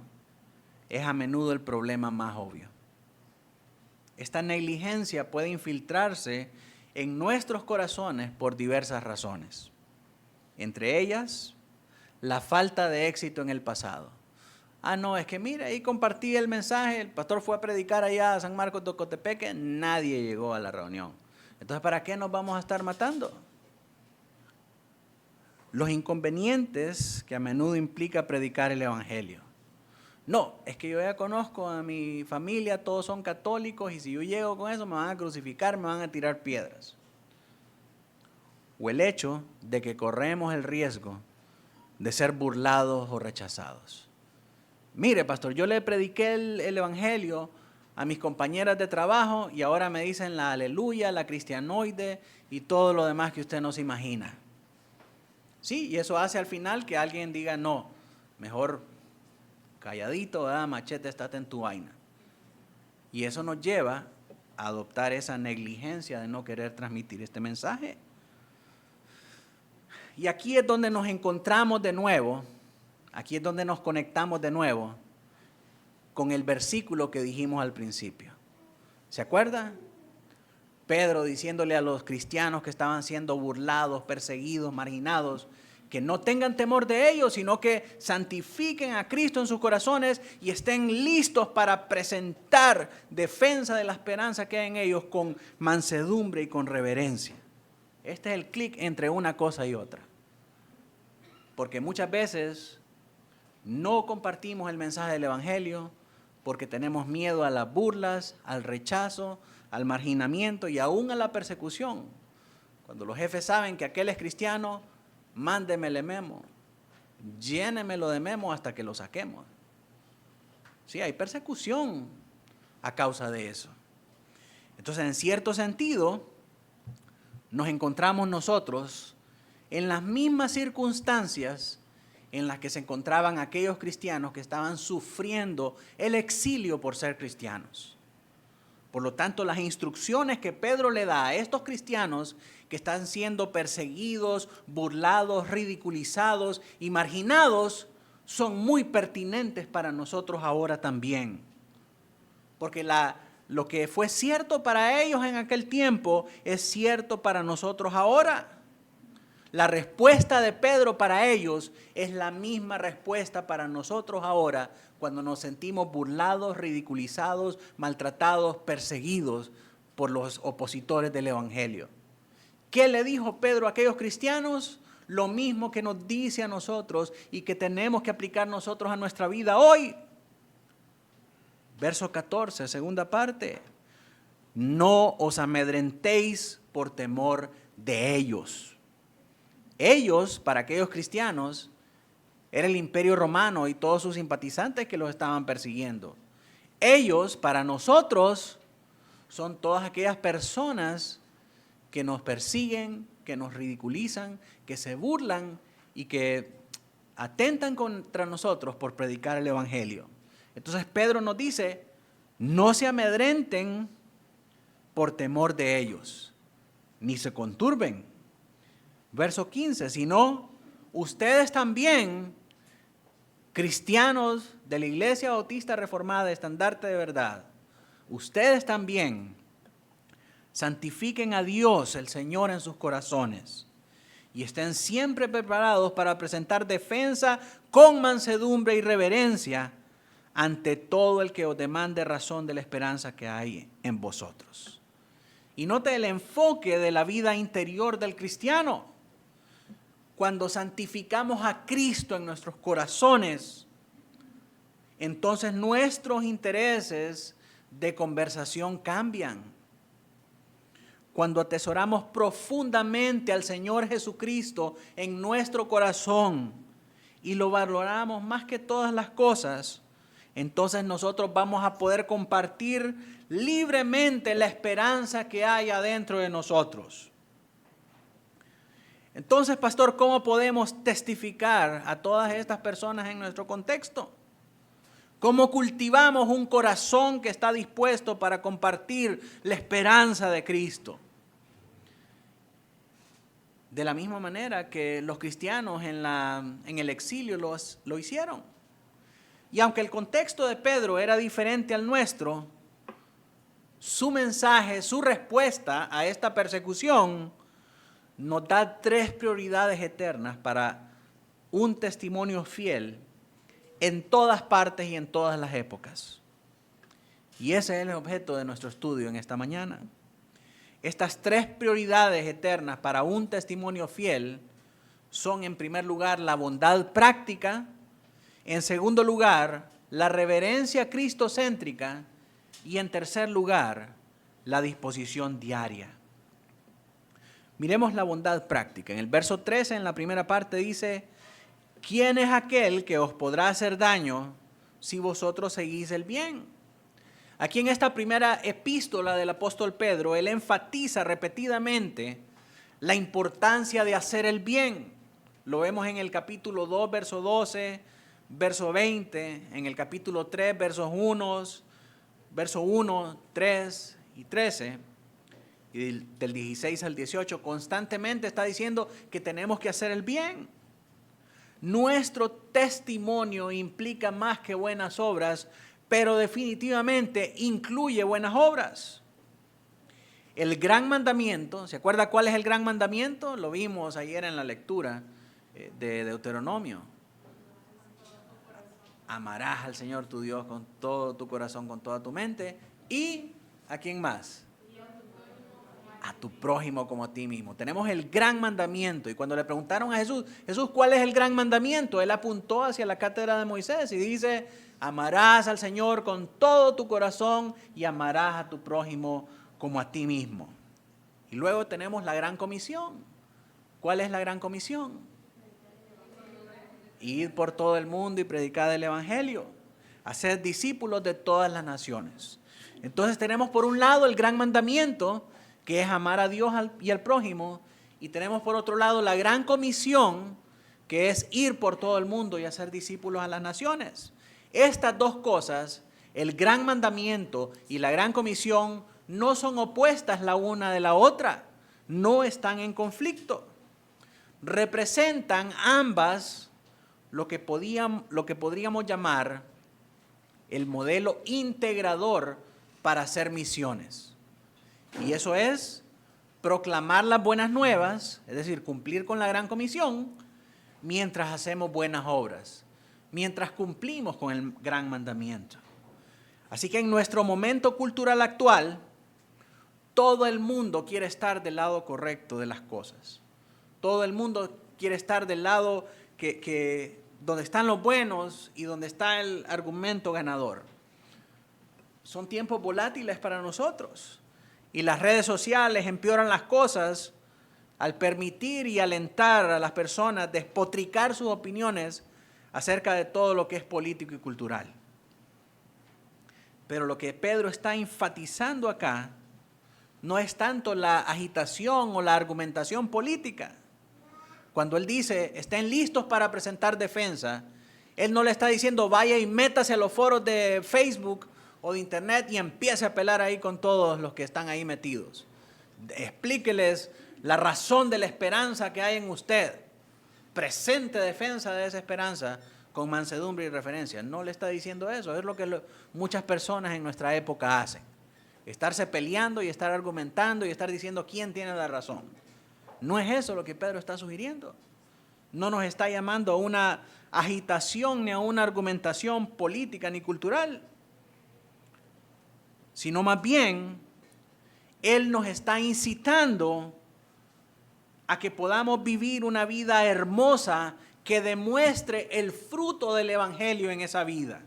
es a menudo el problema más obvio. Esta negligencia puede infiltrarse en nuestros corazones por diversas razones. Entre ellas, la falta de éxito en el pasado. Ah, no, es que mira, ahí compartí el mensaje, el pastor fue a predicar allá a San Marcos de Ocotepeque, nadie llegó a la reunión. Entonces, ¿para qué nos vamos a estar matando? Los inconvenientes que a menudo implica predicar el evangelio. No, es que yo ya conozco a mi familia, todos son católicos y si yo llego con eso me van a crucificar, me van a tirar piedras. O el hecho de que corremos el riesgo de ser burlados o rechazados. Mire, pastor, yo le prediqué el evangelio a mis compañeras de trabajo y ahora me dicen la aleluya, la cristianoide y todo lo demás que usted no se imagina. Sí, y eso hace al final que alguien diga, no, mejor calladito, ¿verdad? Machete, estate en tu vaina. Y eso nos lleva a adoptar esa negligencia de no querer transmitir este mensaje. Y aquí es donde nos encontramos de nuevo, aquí es donde nos conectamos de nuevo con el versículo que dijimos al principio. ¿Se acuerda? Pedro diciéndole a los cristianos que estaban siendo burlados, perseguidos, marginados, que no tengan temor de ellos, sino que santifiquen a Cristo en sus corazones y estén listos para presentar defensa de la esperanza que hay en ellos con mansedumbre y con reverencia. Este es el clic entre una cosa y otra. Porque muchas veces no compartimos el mensaje del evangelio porque tenemos miedo a las burlas, al rechazo, al marginamiento y aún a la persecución. Cuando los jefes saben que aquel es cristiano, mándemele memo, llénemelo de memo hasta que lo saquemos. Sí, hay persecución a causa de eso. Entonces, en cierto sentido, nos encontramos nosotros en las mismas circunstancias en las que se encontraban aquellos cristianos que estaban sufriendo el exilio por ser cristianos. Por lo tanto, las instrucciones que Pedro le da a estos cristianos que están siendo perseguidos, burlados, ridiculizados y marginados son muy pertinentes para nosotros ahora también. Porque lo que fue cierto para ellos en aquel tiempo es cierto para nosotros ahora. La respuesta de Pedro para ellos es la misma respuesta para nosotros ahora cuando nos sentimos burlados, ridiculizados, maltratados, perseguidos por los opositores del Evangelio. ¿Qué le dijo Pedro a aquellos cristianos? Lo mismo que nos dice a nosotros y que tenemos que aplicar nosotros a nuestra vida hoy. Verso 14, segunda parte. No os amedrentéis por temor de ellos. Ellos, para aquellos cristianos, era el Imperio Romano y todos sus simpatizantes que los estaban persiguiendo. Ellos, para nosotros, son todas aquellas personas que nos persiguen, que nos ridiculizan, que se burlan y que atentan contra nosotros por predicar el Evangelio. Entonces Pedro nos dice, no se amedrenten por temor de ellos, ni se conturben. Verso 15, sino ustedes también, cristianos de la Iglesia Bautista Reformada, Estandarte de Verdad, ustedes también santifiquen a Dios, el Señor, en sus corazones y estén siempre preparados para presentar defensa con mansedumbre y reverencia ante todo el que os demande razón de la esperanza que hay en vosotros. Y note el enfoque de la vida interior del cristiano. Cuando santificamos a Cristo en nuestros corazones, entonces nuestros intereses de conversación cambian. Cuando atesoramos profundamente al Señor Jesucristo en nuestro corazón y lo valoramos más que todas las cosas, entonces nosotros vamos a poder compartir libremente la esperanza que hay adentro de nosotros. Entonces, pastor, ¿cómo podemos testificar a todas estas personas en nuestro contexto? ¿Cómo cultivamos un corazón que está dispuesto para compartir la esperanza de Cristo? De la misma manera que los cristianos en el exilio lo hicieron. Y aunque el contexto de Pedro era diferente al nuestro, su mensaje, su respuesta a esta persecución nos da 3 prioridades eternas para un testimonio fiel en todas partes y en todas las épocas. Y ese es el objeto de nuestro estudio en esta mañana. Estas 3 prioridades eternas para un testimonio fiel son, en primer lugar, la bondad práctica, en segundo lugar, la reverencia cristocéntrica y en tercer lugar, la disposición diaria. Miremos la bondad práctica. En el verso 13, en la primera parte, dice, ¿quién es aquel que os podrá hacer daño si vosotros seguís el bien? Aquí en esta primera epístola del apóstol Pedro, él enfatiza repetidamente la importancia de hacer el bien. Lo vemos en el capítulo 2, verso 12, verso 20, en el capítulo 3, verso 1, 3 y 13. Y del 16 al 18 constantemente está diciendo que tenemos que hacer el bien. Nuestro testimonio implica más que buenas obras, pero definitivamente incluye buenas obras. El gran mandamiento, ¿se acuerda cuál es el gran mandamiento? Lo vimos ayer en la lectura de Deuteronomio. Amarás al Señor tu Dios con todo tu corazón, con toda tu mente. ¿Y a quién más? a tu prójimo como a ti mismo. Tenemos el gran mandamiento. Y cuando le preguntaron a Jesús, Jesús, ¿cuál es el gran mandamiento? Él apuntó hacia la cátedra de Moisés y dice, amarás al Señor con todo tu corazón y amarás a tu prójimo como a ti mismo. Y luego tenemos la gran comisión. ¿Cuál es la gran comisión? Ir por todo el mundo y predicar el evangelio, hacer discípulos de todas las naciones. Entonces tenemos por un lado el gran mandamiento, que es amar a Dios y al prójimo, y tenemos por otro lado la gran comisión, que es ir por todo el mundo y hacer discípulos a las naciones. Estas dos cosas, el gran mandamiento y la gran comisión, no son opuestas la una de la otra, no están en conflicto. Representan ambas lo que podríamos llamar el modelo integrador para hacer misiones. Y eso es proclamar las buenas nuevas, es decir, cumplir con la gran comisión, mientras hacemos buenas obras, mientras cumplimos con el gran mandamiento. Así que en nuestro momento cultural actual, todo el mundo quiere estar del lado correcto de las cosas. Todo el mundo quiere estar del lado donde están los buenos y donde está el argumento ganador. Son tiempos volátiles para nosotros y las redes sociales empeoran las cosas al permitir y alentar a las personas a despotricar sus opiniones acerca de todo lo que es político y cultural. Pero lo que Pedro está enfatizando acá no es tanto la agitación o la argumentación política. Cuando él dice, estén listos para presentar defensa, él no le está diciendo, vaya y métase a los foros de Facebook o de internet y empiece a pelear ahí con todos los que están ahí metidos. Explíqueles la razón de la esperanza que hay en usted. Presente defensa de esa esperanza con mansedumbre y referencia. No le está diciendo eso, es lo que muchas personas en nuestra época hacen. Estarse peleando y estar argumentando y estar diciendo quién tiene la razón. No es eso lo que Pedro está sugiriendo. No nos está llamando a una agitación ni a una argumentación política ni cultural, sino más bien, él nos está incitando a que podamos vivir una vida hermosa que demuestre el fruto del evangelio en esa vida.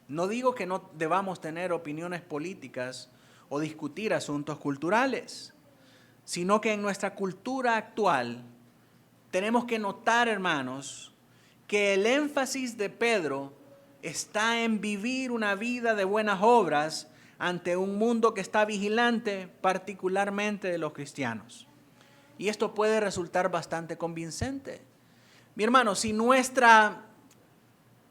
No digo que no debamos tener opiniones políticas o discutir asuntos culturales, sino que en nuestra cultura actual tenemos que notar, hermanos, que el énfasis de Pedro está en vivir una vida de buenas obras ante un mundo que está vigilante, particularmente de los cristianos. Y esto puede resultar bastante convincente. Mi hermano, si nuestra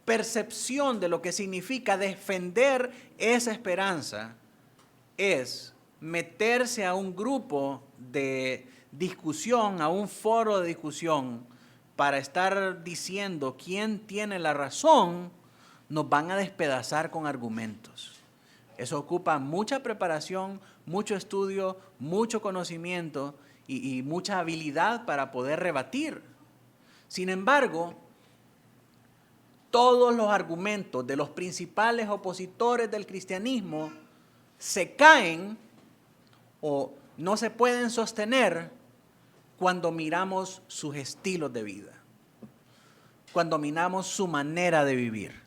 percepción de lo que significa defender esa esperanza es meterse a un grupo de discusión, a un foro de discusión, para estar diciendo quién tiene la razón, nos van a despedazar con argumentos. Eso ocupa mucha preparación, mucho estudio, mucho conocimiento y mucha habilidad para poder rebatir. Sin embargo, todos los argumentos de los principales opositores del cristianismo se caen o no se pueden sostener cuando miramos sus estilos de vida, cuando miramos su manera de vivir.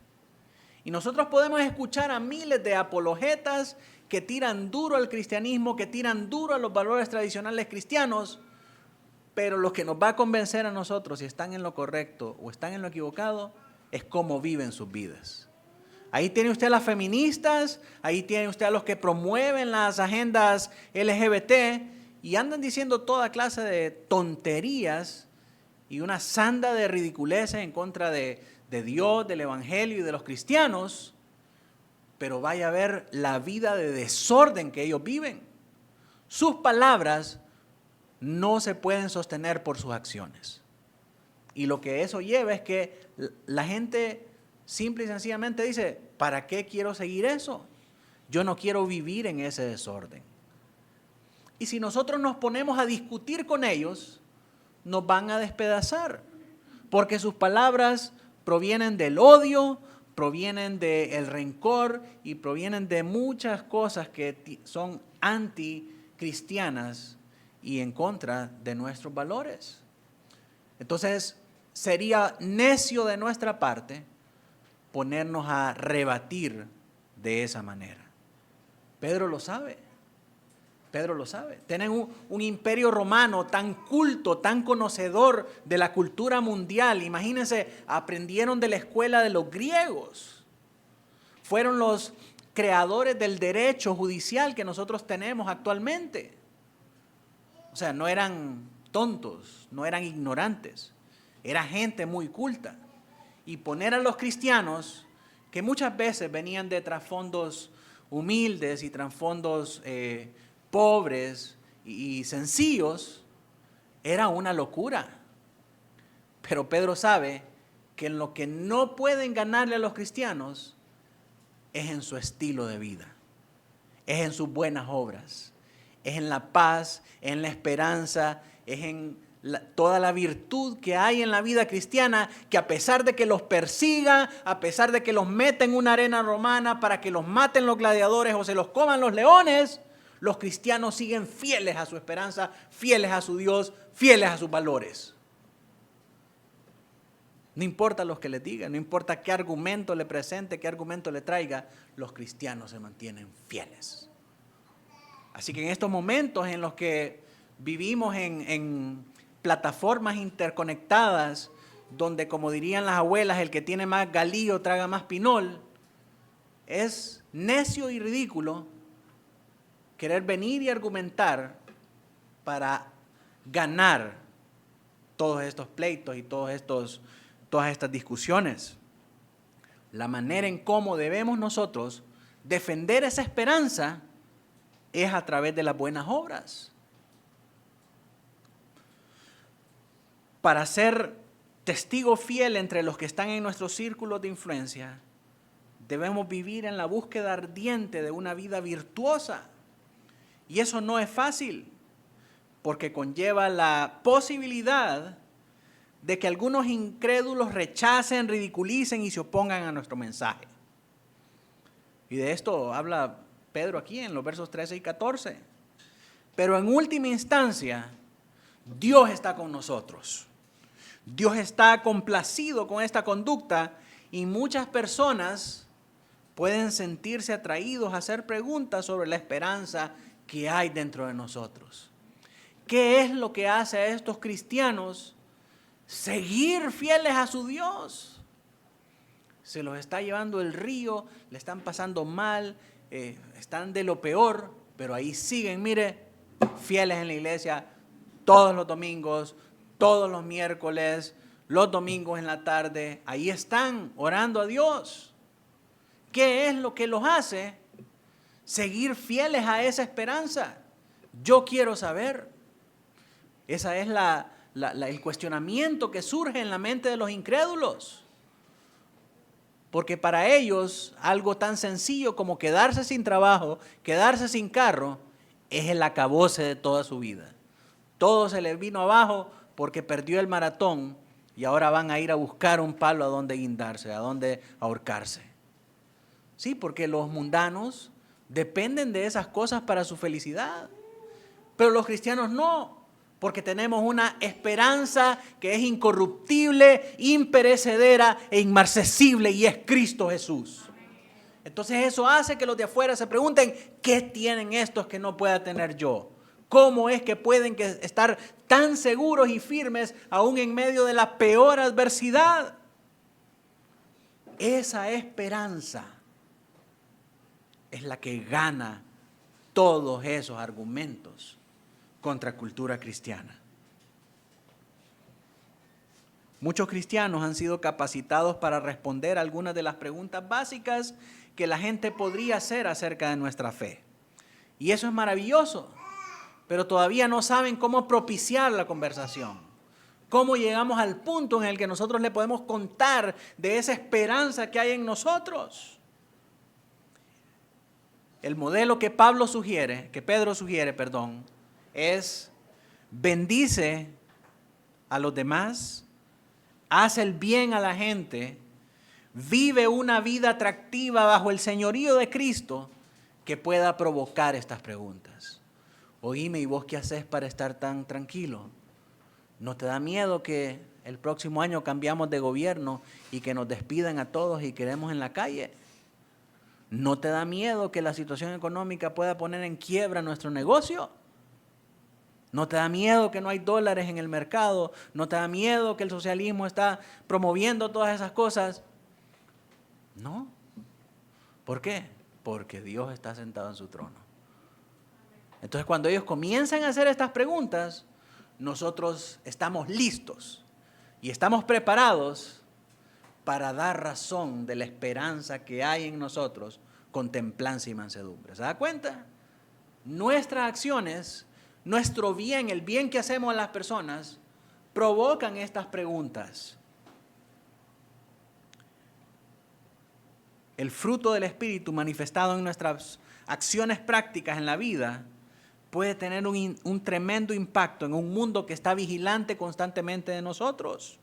Y nosotros podemos escuchar a miles de apologetas que tiran duro al cristianismo, que tiran duro a los valores tradicionales cristianos, pero lo que nos va a convencer a nosotros si están en lo correcto o están en lo equivocado es cómo viven sus vidas. Ahí tiene usted a las feministas, ahí tiene usted a los que promueven las agendas LGBT y andan diciendo toda clase de tonterías y una sanda de ridiculeces en contra de Dios, del evangelio y de los cristianos, pero vaya a ver la vida de desorden que ellos viven. Sus palabras no se pueden sostener por sus acciones. Y lo que eso lleva es que la gente simple y sencillamente dice, ¿para qué quiero seguir eso? Yo no quiero vivir en ese desorden. Y si nosotros nos ponemos a discutir con ellos, nos van a despedazar, porque sus palabras provienen del odio, provienen del rencor y provienen de muchas cosas que son anti cristianas y en contra de nuestros valores. Entonces, sería necio de nuestra parte ponernos a rebatir de esa manera. Pedro lo sabe. Pedro lo sabe. Tienen un imperio romano tan culto, tan conocedor de la cultura mundial. Imagínense, aprendieron de la escuela de los griegos. Fueron los creadores del derecho judicial que nosotros tenemos actualmente. O sea, no eran tontos, no eran ignorantes. Era gente muy culta. Y poner a los cristianos, que muchas veces venían de trasfondos humildes y trasfondos pobres y sencillos, era una locura. Pero Pedro sabe que en lo que no pueden ganarle a los cristianos es en su estilo de vida, es en sus buenas obras, es en la paz, en la esperanza, es en toda la virtud que hay en la vida cristiana, que a pesar de que los persiga, a pesar de que los meta en una arena romana para que los maten los gladiadores o se los coman los leones, los cristianos siguen fieles a su esperanza, fieles a su Dios, fieles a sus valores. No importa lo que les diga, no importa qué argumento le presente, qué argumento le traiga, los cristianos se mantienen fieles. Así que en estos momentos en los que vivimos en plataformas interconectadas, donde, como dirían las abuelas, el que tiene más galillo traga más pinol, es necio y ridículo querer venir y argumentar para ganar todos estos pleitos y todas estas discusiones. La manera en cómo debemos nosotros defender esa esperanza es a través de las buenas obras. Para ser testigo fiel entre los que están en nuestros círculos de influencia, debemos vivir en la búsqueda ardiente de una vida virtuosa. Y eso no es fácil, porque conlleva la posibilidad de que algunos incrédulos rechacen, ridiculicen y se opongan a nuestro mensaje. Y de esto habla Pedro aquí en los versos 13 y 14. Pero en última instancia, Dios está con nosotros. Dios está complacido con esta conducta y muchas personas pueden sentirse atraídos a hacer preguntas sobre la esperanza que hay dentro de nosotros. ¿Qué es lo que hace a estos cristianos seguir fieles a su Dios? Se los está llevando el río, le están pasando mal, están de lo peor, pero ahí siguen, mire, fieles en la iglesia todos los domingos, todos los miércoles, los domingos en la tarde, ahí están orando a Dios. ¿Qué es lo que los hace seguir fieles a esa esperanza? Yo quiero saber. Ese es el cuestionamiento que surge en la mente de los incrédulos. Porque para ellos algo tan sencillo como quedarse sin trabajo, quedarse sin carro, es el acabose de toda su vida. Todo se les vino abajo porque perdió el maratón y ahora van a ir a buscar un palo a donde guindarse, a donde ahorcarse. Sí, porque los mundanos dependen de esas cosas para su felicidad. Pero los cristianos no, porque tenemos una esperanza que es incorruptible, imperecedera e inmarcesible, y es Cristo Jesús. Entonces eso hace que los de afuera se pregunten, ¿qué tienen estos que no pueda tener yo? ¿Cómo es que pueden estar tan seguros y firmes aún en medio de la peor adversidad? Esa esperanza es la que gana todos esos argumentos contra cultura cristiana. Muchos cristianos han sido capacitados para responder algunas de las preguntas básicas que la gente podría hacer acerca de nuestra fe. Y eso es maravilloso, pero todavía no saben cómo propiciar la conversación. ¿Cómo llegamos al punto en el que nosotros le podemos contar de esa esperanza que hay en nosotros? El modelo que Pedro sugiere, es bendice a los demás, hace el bien a la gente, vive una vida atractiva bajo el señorío de Cristo que pueda provocar estas preguntas. Oíme, ¿y vos qué haces para estar tan tranquilo? ¿No te da miedo que el próximo año cambiamos de gobierno y que nos despidan a todos y quedemos en la calle? ¿No te da miedo que la situación económica pueda poner en quiebra nuestro negocio? ¿No te da miedo que no hay dólares en el mercado? ¿No te da miedo que el socialismo está promoviendo todas esas cosas? No. ¿Por qué? Porque Dios está sentado en su trono. Entonces, cuando ellos comienzan a hacer estas preguntas, nosotros estamos listos y estamos preparados para dar razón de la esperanza que hay en nosotros con templanza y mansedumbre. ¿Se da cuenta? Nuestras acciones, nuestro bien, el bien que hacemos a las personas, provocan estas preguntas. El fruto del Espíritu manifestado en nuestras acciones prácticas en la vida puede tener un tremendo impacto en un mundo que está vigilante constantemente de nosotros.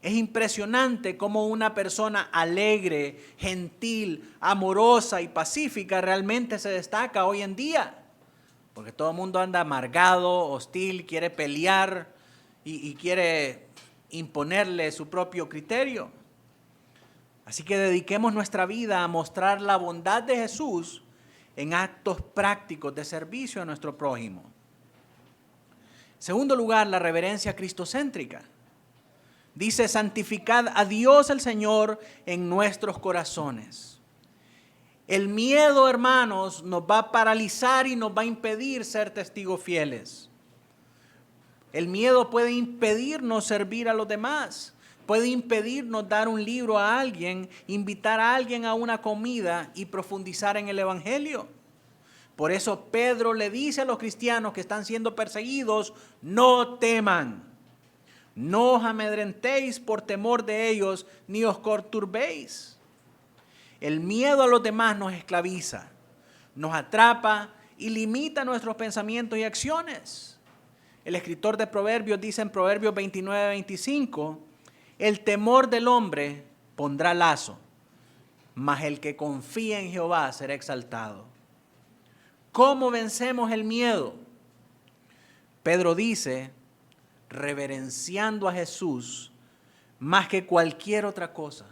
Es impresionante cómo una persona alegre, gentil, amorosa y pacífica realmente se destaca hoy en día. Porque todo el mundo anda amargado, hostil, quiere pelear y quiere imponerle su propio criterio. Así que dediquemos nuestra vida a mostrar la bondad de Jesús en actos prácticos de servicio a nuestro prójimo. En segundo lugar, la reverencia cristocéntrica. Dice, santificad a Dios el Señor en nuestros corazones. El miedo, hermanos, nos va a paralizar y nos va a impedir ser testigos fieles. El miedo puede impedirnos servir a los demás. Puede impedirnos dar un libro a alguien, invitar a alguien a una comida y profundizar en el Evangelio. Por eso Pedro le dice a los cristianos que están siendo perseguidos, no teman, no os amedrentéis por temor de ellos, ni os perturbéis. El miedo a los demás nos esclaviza, nos atrapa y limita nuestros pensamientos y acciones. El escritor de Proverbios dice en Proverbios 29-25, el temor del hombre pondrá lazo, mas el que confía en Jehová será exaltado. ¿Cómo vencemos el miedo? Pedro dice, reverenciando a Jesús más que cualquier otra cosa,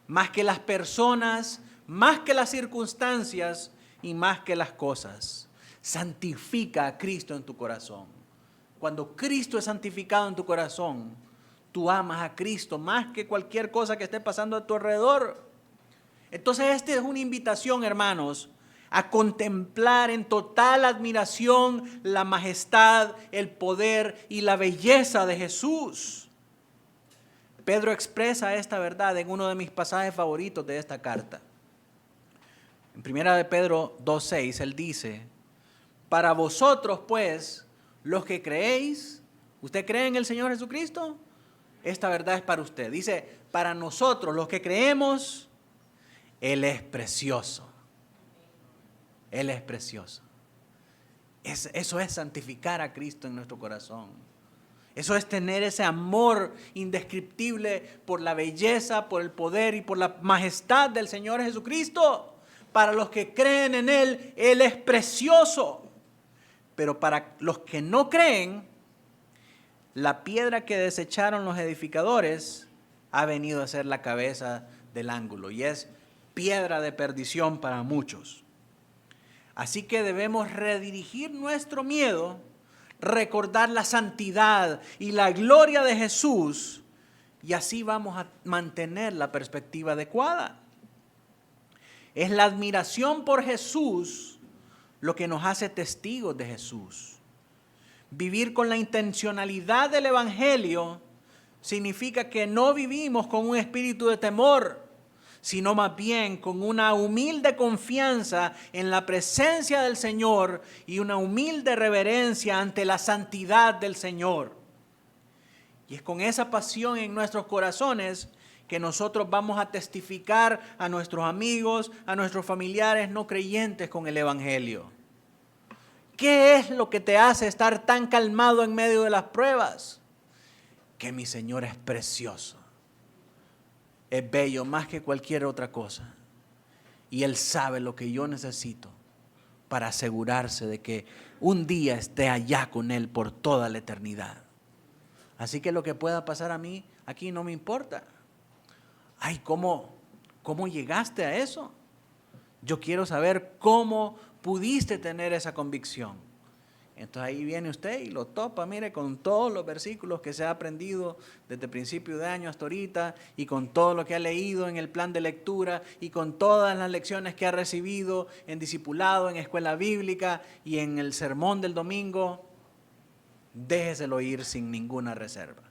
más que las personas, más que las circunstancias y más que las cosas. Santifica a Cristo en tu corazón. Cuando Cristo es santificado en tu corazón, tú amas a Cristo más que cualquier cosa que esté pasando a tu alrededor. Entonces esta es una invitación, hermanos, a contemplar en total admiración la majestad, el poder y la belleza de Jesús. Pedro expresa esta verdad en uno de mis pasajes favoritos de esta carta. En 1 de Pedro 2:6, él dice, para vosotros pues, los que creéis, ¿usted cree en el Señor Jesucristo? Esta verdad es para usted. Dice, para nosotros los que creemos, Él es precioso. Él es precioso. Eso es santificar a Cristo en nuestro corazón. Eso es tener ese amor indescriptible por la belleza, por el poder y por la majestad del Señor Jesucristo. Para los que creen en Él, Él es precioso. Pero para los que no creen, la piedra que desecharon los edificadores ha venido a ser la cabeza del ángulo y es piedra de perdición para muchos. Así que debemos redirigir nuestro miedo, recordar la santidad y la gloria de Jesús y así vamos a mantener la perspectiva adecuada. Es la admiración por Jesús lo que nos hace testigos de Jesús. Vivir con la intencionalidad del Evangelio significa que no vivimos con un espíritu de temor, sino más bien con una humilde confianza en la presencia del Señor y una humilde reverencia ante la santidad del Señor. Y es con esa pasión en nuestros corazones que nosotros vamos a testificar a nuestros amigos, a nuestros familiares no creyentes con el Evangelio. ¿Qué es lo que te hace estar tan calmado en medio de las pruebas? Que mi Señor es precioso. Es bello más que cualquier otra cosa. Y Él sabe lo que yo necesito para asegurarse de que un día esté allá con Él por toda la eternidad. Así que lo que pueda pasar a mí aquí no me importa. Ay, ¿cómo llegaste a eso? Yo quiero saber cómo pudiste tener esa convicción. Entonces ahí viene usted y lo topa, mire, con todos los versículos que se ha aprendido desde principio de año hasta ahorita, y con todo lo que ha leído en el plan de lectura, y con todas las lecciones que ha recibido en discipulado, en escuela bíblica y en el sermón del domingo. Déjeselo ir sin ninguna reserva.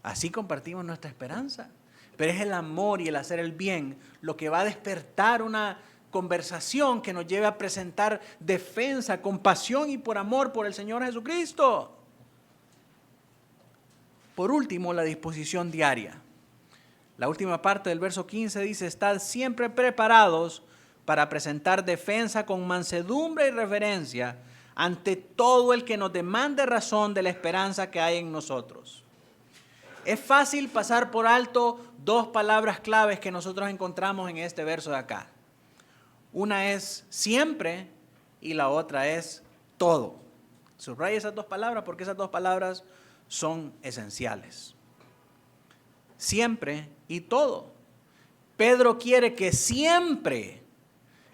Así compartimos nuestra esperanza. Pero es el amor y el hacer el bien lo que va a despertar una conversación que nos lleve a presentar defensa, compasión y por amor por el Señor Jesucristo. Por último, la disposición diaria. La última parte del verso 15 dice: estad siempre preparados para presentar defensa con mansedumbre y reverencia ante todo el que nos demande razón de la esperanza que hay en nosotros. Es fácil pasar por alto dos palabras claves que nosotros encontramos en este verso de acá. Una es siempre y la otra es todo. Subraya esas dos palabras porque esas dos palabras son esenciales. Siempre y todo. Pedro quiere que siempre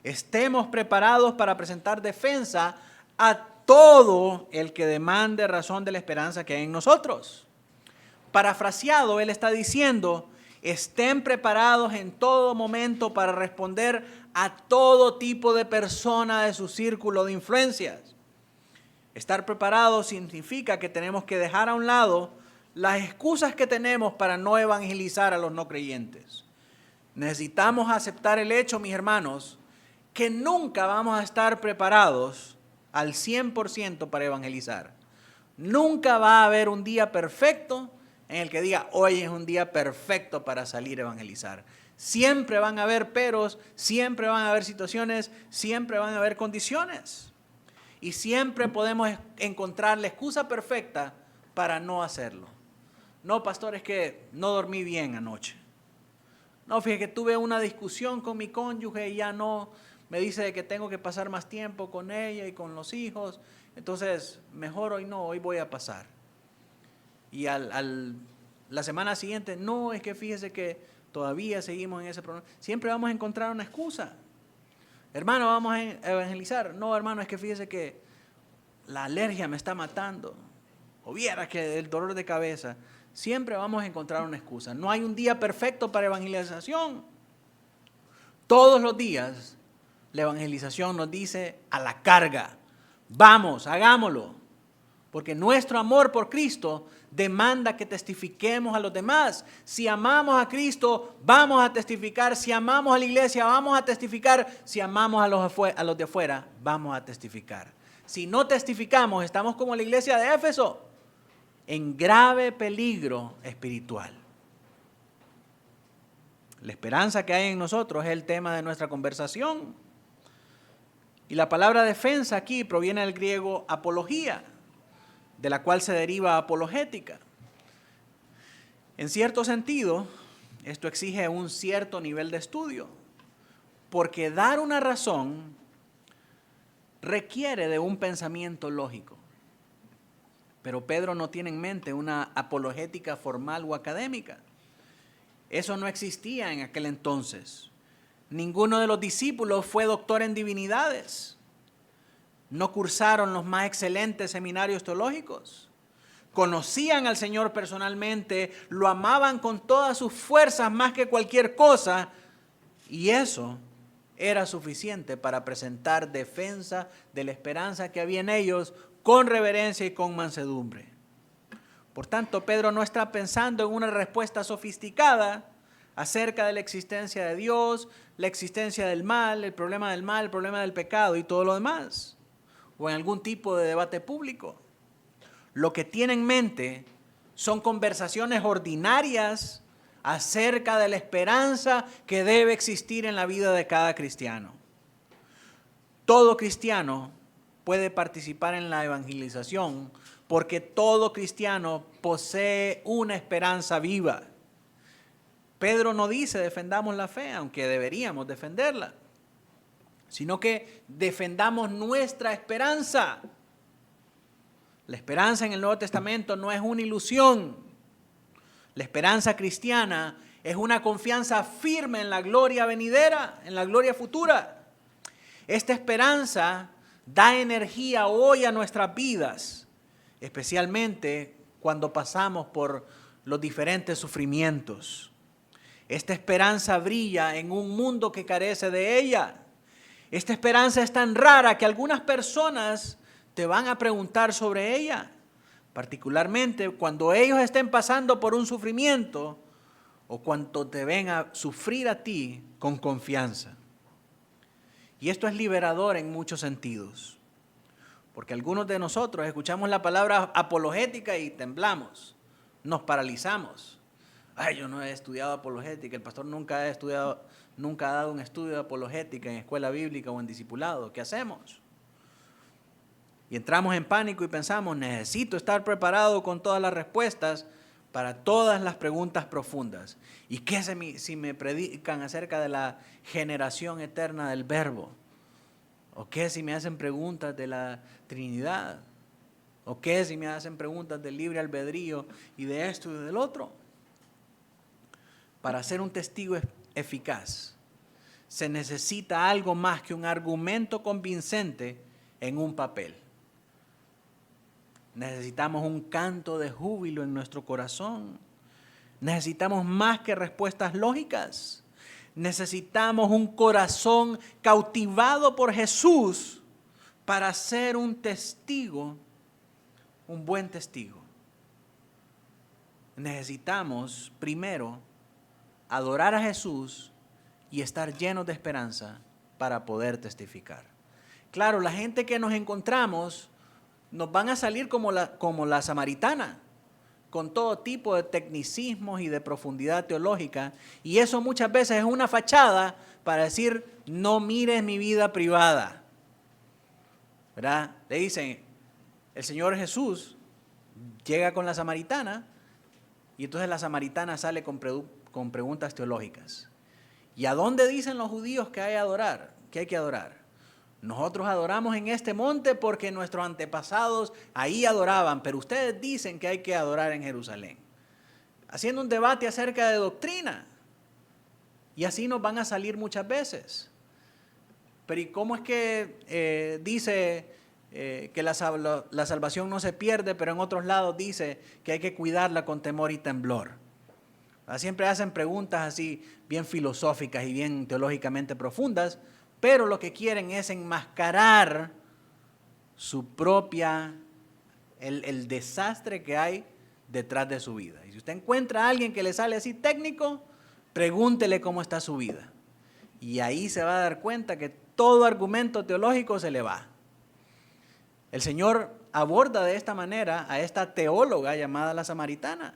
estemos preparados para presentar defensa a todo el que demande razón de la esperanza que hay en nosotros. Parafraseado, él está diciendo: estén preparados en todo momento para responder a todo tipo de persona de su círculo de influencias. Estar preparados significa que tenemos que dejar a un lado las excusas que tenemos para no evangelizar a los no creyentes. Necesitamos aceptar el hecho, mis hermanos, que nunca vamos a estar preparados al 100% para evangelizar. Nunca va a haber un día perfecto en el que diga: hoy es un día perfecto para salir a evangelizar. Siempre van a haber peros, siempre van a haber situaciones, siempre van a haber condiciones. Y siempre podemos encontrar la excusa perfecta para no hacerlo. No, pastor, es que no dormí bien anoche. No, fíjate que tuve una discusión con mi cónyuge y ya no, me dice que tengo que pasar más tiempo con ella y con los hijos. Entonces, mejor hoy no, hoy voy a pasar. Y la semana siguiente, no, es que fíjese que todavía seguimos en ese problema. Siempre vamos a encontrar una excusa. Hermano, vamos a evangelizar. No, hermano, es que fíjese que la alergia me está matando. O viera que el dolor de cabeza. Siempre vamos a encontrar una excusa. No hay un día perfecto para evangelización. Todos los días la evangelización nos dice a la carga: vamos, hagámoslo. Porque nuestro amor por Cristo demanda que testifiquemos a los demás. Si amamos a Cristo, vamos a testificar. Si amamos a la iglesia, vamos a testificar. Si amamos a los de afuera, vamos a testificar. Si no testificamos, estamos como la iglesia de Éfeso, en grave peligro espiritual. La esperanza que hay en nosotros es el tema de nuestra conversación. Y la palabra defensa aquí proviene del griego apología, de la cual se deriva apologética. En cierto sentido, esto exige un cierto nivel de estudio, porque dar una razón requiere de un pensamiento lógico. Pero Pedro no tiene en mente una apologética formal o académica. Eso no existía en aquel entonces. Ninguno de los discípulos fue doctor en divinidades. No cursaron los más excelentes seminarios teológicos. Conocían al Señor personalmente, lo amaban con todas sus fuerzas más que cualquier cosa, y eso era suficiente para presentar defensa de la esperanza que había en ellos con reverencia y con mansedumbre. Por tanto, Pedro no está pensando en una respuesta sofisticada acerca de la existencia de Dios, la existencia del mal, el problema del pecado y todo lo demás, o en algún tipo de debate público. Lo que tiene en mente son conversaciones ordinarias acerca de la esperanza que debe existir en la vida de cada cristiano. Todo cristiano puede participar en la evangelización porque todo cristiano posee una esperanza viva. Pedro no dice defendamos la fe, aunque deberíamos defenderla, sino que defendamos nuestra esperanza. La esperanza en el Nuevo Testamento no es una ilusión. La esperanza cristiana es una confianza firme en la gloria venidera, en la gloria futura. Esta esperanza da energía hoy a nuestras vidas, especialmente cuando pasamos por los diferentes sufrimientos. Esta esperanza brilla en un mundo que carece de ella. Esta esperanza es tan rara que algunas personas te van a preguntar sobre ella, particularmente cuando ellos estén pasando por un sufrimiento o cuando te ven a sufrir a ti con confianza. Y esto es liberador en muchos sentidos, porque algunos de nosotros escuchamos la palabra apologética y temblamos, nos paralizamos. Ay, yo no he estudiado apologética, el pastor nunca ha dado un estudio de apologética en escuela bíblica o en discipulado. ¿Qué hacemos? Y entramos en pánico y pensamos, necesito estar preparado con todas las respuestas para todas las preguntas profundas. ¿Y qué si me predican acerca de la generación eterna del Verbo? ¿O qué si me hacen preguntas de la Trinidad? ¿O qué si me hacen preguntas del libre albedrío y de esto y del otro? Para ser un testigo eficaz, se necesita algo más que un argumento convincente en un papel. Necesitamos un canto de júbilo en nuestro corazón. Necesitamos más que respuestas lógicas. Necesitamos un corazón cautivado por Jesús para ser un testigo, un buen testigo. Necesitamos primero adorar a Jesús y estar llenos de esperanza para poder testificar. Claro, la gente que nos encontramos nos van a salir como la samaritana, con todo tipo de tecnicismos y de profundidad teológica, y eso muchas veces es una fachada para decir, no mires mi vida privada, ¿verdad? Le dicen, el Señor Jesús llega con la samaritana, y entonces la samaritana sale con preguntas teológicas. ¿Y a dónde dicen los judíos que hay que adorar? Nosotros adoramos en este monte porque nuestros antepasados ahí adoraban, pero ustedes dicen que hay que adorar en Jerusalén. Haciendo un debate acerca de doctrina. Y así nos van a salir muchas veces. Pero ¿y cómo es que dice que la salvación no se pierde, pero en otros lados dice que hay que cuidarla con temor y temblor? Siempre hacen preguntas así bien filosóficas y bien teológicamente profundas, pero lo que quieren es enmascarar su propia, el desastre que hay detrás de su vida. Y si usted encuentra a alguien que le sale así técnico, pregúntele cómo está su vida. Y ahí se va a dar cuenta que todo argumento teológico se le va. El Señor aborda de esta manera a esta teóloga llamada la samaritana.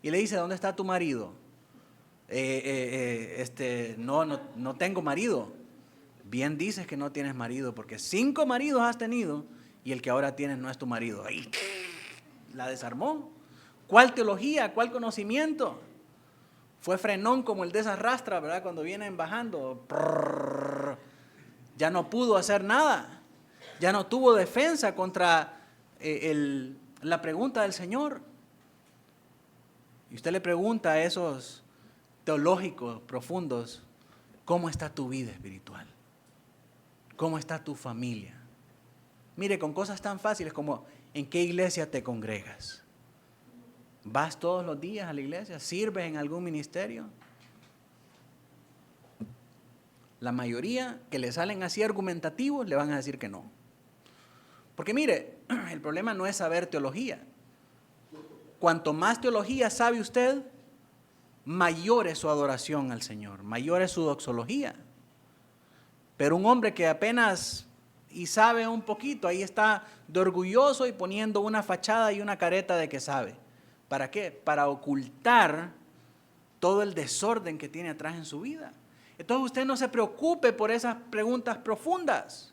Y le dice, ¿dónde está tu marido? No tengo marido. Bien dices que no tienes marido, porque 5 maridos has tenido y el que ahora tienes no es tu marido. ¡Ay! La desarmó. ¿Cuál teología? ¿Cuál conocimiento? Fue frenón como el de esas rastras, ¿verdad? Cuando vienen bajando. Ya no pudo hacer nada. Ya no tuvo defensa contra la pregunta del Señor. Y usted le pregunta a esos teológicos profundos, ¿cómo está tu vida espiritual? ¿Cómo está tu familia? Mire, con cosas tan fáciles como ¿en qué iglesia te congregas? ¿Vas todos los días a la iglesia? ¿Sirves en algún ministerio? La mayoría que le salen así argumentativos le van a decir que no. Porque mire, el problema no es saber teología. Cuanto más teología sabe usted, mayor es su adoración al Señor, mayor es su doxología. Pero un hombre que apenas y sabe un poquito, ahí está de orgulloso y poniendo una fachada y una careta de que sabe. ¿Para qué? Para ocultar todo el desorden que tiene atrás en su vida. Entonces usted no se preocupe por esas preguntas profundas.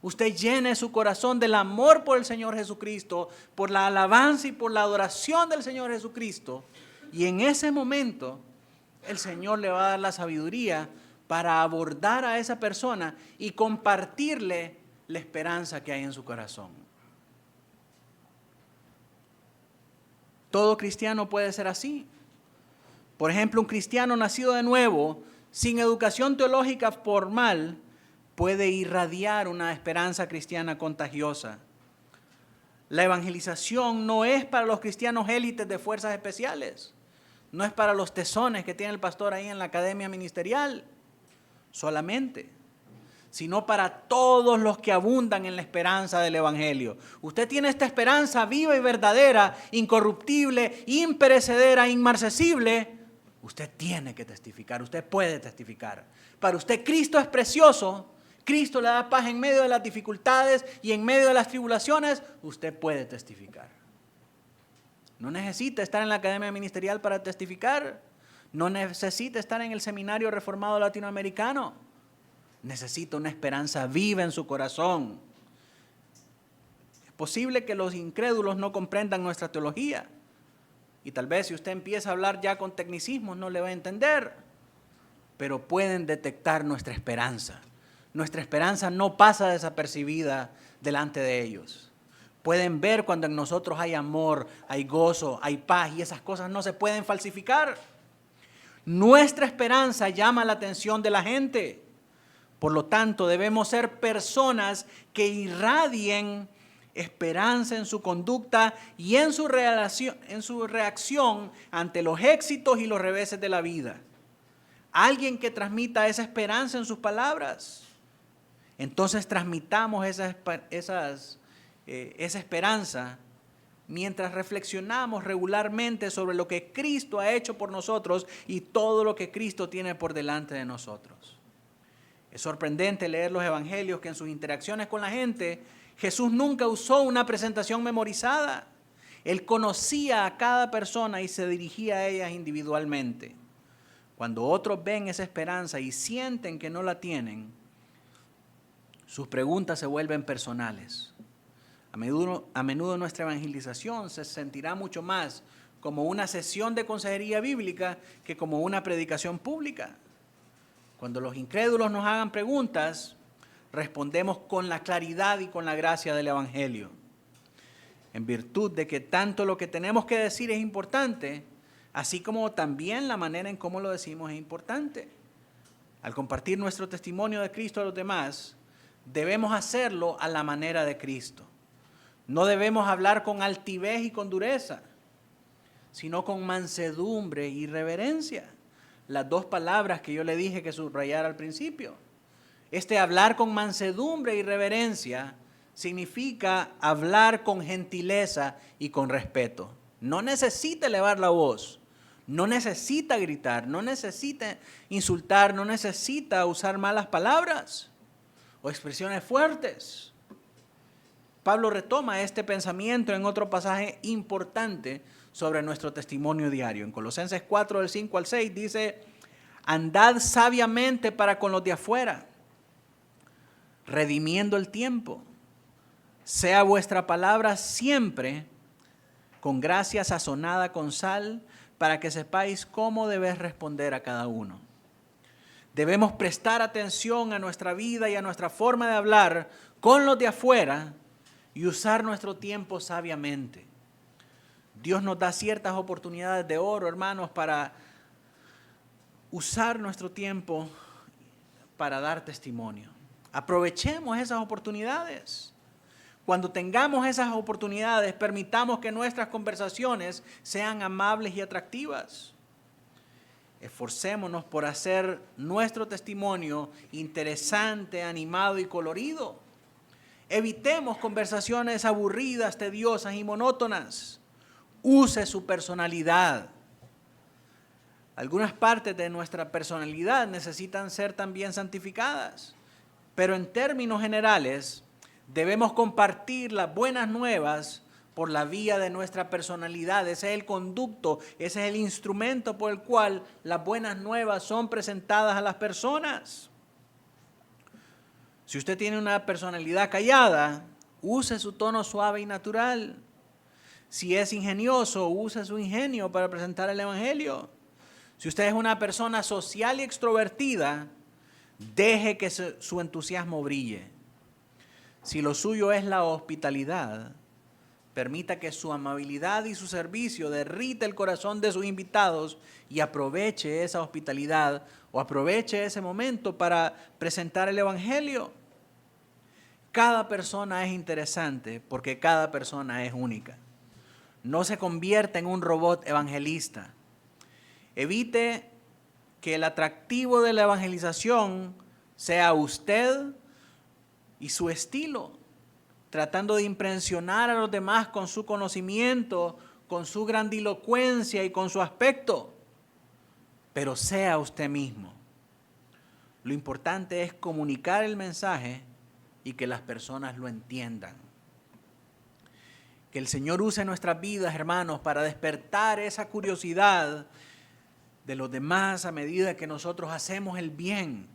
Usted llene su corazón del amor por el Señor Jesucristo, por la alabanza y por la adoración del Señor Jesucristo. Y en ese momento el Señor le va a dar la sabiduría para abordar a esa persona y compartirle la esperanza que hay en su corazón. Todo cristiano puede ser así. Por ejemplo, un cristiano nacido de nuevo, sin educación teológica formal, puede irradiar una esperanza cristiana contagiosa. La evangelización no es para los cristianos élites de fuerzas especiales, no es para los tesones que tiene el pastor ahí en la academia ministerial solamente, sino para todos los que abundan en la esperanza del evangelio. Usted tiene esta esperanza viva y verdadera, incorruptible, imperecedera, inmarcesible. Usted tiene que testificar, usted puede testificar. Para usted Cristo es precioso, Cristo le da paz en medio de las dificultades y en medio de las tribulaciones, usted puede testificar. No necesita estar en la academia ministerial para testificar, no necesita estar en el seminario reformado latinoamericano, necesita una esperanza viva en su corazón. Es posible que los incrédulos no comprendan nuestra teología. Y tal vez si usted empieza a hablar ya con tecnicismos no le va a entender, pero pueden detectar nuestra esperanza. Nuestra esperanza no pasa desapercibida delante de ellos. Pueden ver cuando en nosotros hay amor, hay gozo, hay paz y esas cosas no se pueden falsificar. Nuestra esperanza llama la atención de la gente. Por lo tanto, debemos ser personas que irradien esperanza en su conducta y en su reacción ante los éxitos y los reveses de la vida. Alguien que transmita esa esperanza en sus palabras. Entonces transmitamos esa esperanza mientras reflexionamos regularmente sobre lo que Cristo ha hecho por nosotros y todo lo que Cristo tiene por delante de nosotros. Es sorprendente leer los evangelios que en sus interacciones con la gente, Jesús nunca usó una presentación memorizada. Él conocía a cada persona y se dirigía a ellas individualmente. Cuando otros ven esa esperanza y sienten que no la tienen, sus preguntas se vuelven personales. A menudo nuestra evangelización se sentirá mucho más como una sesión de consejería bíblica que como una predicación pública. Cuando los incrédulos nos hagan preguntas, respondemos con la claridad y con la gracia del evangelio. En virtud de que tanto lo que tenemos que decir es importante, así como también la manera en cómo lo decimos es importante. Al compartir nuestro testimonio de Cristo a los demás, debemos hacerlo a la manera de Cristo. No debemos hablar con altivez y con dureza, sino con mansedumbre y reverencia. Las dos palabras que yo le dije que subrayara al principio. Hablar con mansedumbre y reverencia significa hablar con gentileza y con respeto. No necesita elevar la voz, no necesita gritar, no necesita insultar, no necesita usar malas palabras o expresiones fuertes. Pablo retoma este pensamiento en otro pasaje importante sobre nuestro testimonio diario. En Colosenses 4, del 5 al 6 dice: andad sabiamente para con los de afuera, redimiendo el tiempo. Sea vuestra palabra siempre con gracia sazonada con sal, para que sepáis cómo debéis responder a cada uno. Debemos prestar atención a nuestra vida y a nuestra forma de hablar con los de afuera y usar nuestro tiempo sabiamente. Dios nos da ciertas oportunidades de oro, hermanos, para usar nuestro tiempo para dar testimonio. Aprovechemos esas oportunidades. Cuando tengamos esas oportunidades, permitamos que nuestras conversaciones sean amables y atractivas. Esforcémonos por hacer nuestro testimonio interesante, animado y colorido. Evitemos conversaciones aburridas, tediosas y monótonas. Use su personalidad. Algunas partes de nuestra personalidad necesitan ser también santificadas, pero en términos generales debemos compartir las buenas nuevas por la vía de nuestra personalidad. Ese es el conducto, ese es el instrumento por el cual las buenas nuevas son presentadas a las personas. Si usted tiene una personalidad callada, use su tono suave y natural. Si es ingenioso, use su ingenio para presentar el evangelio. Si usted es una persona social y extrovertida, Deje que su entusiasmo brille. Si lo suyo es la hospitalidad, permita que su amabilidad y su servicio derrite el corazón de sus invitados y aproveche esa hospitalidad o aproveche ese momento para presentar el Evangelio. Cada persona es interesante porque cada persona es única. No se convierta en un robot evangelista. Evite que el atractivo de la evangelización sea usted y su estilo, tratando de impresionar a los demás con su conocimiento, con su grandilocuencia y con su aspecto. Pero sea usted mismo. Lo importante es comunicar el mensaje y que las personas lo entiendan. Que el Señor use nuestras vidas, hermanos, para despertar esa curiosidad de los demás a medida que nosotros hacemos el bien.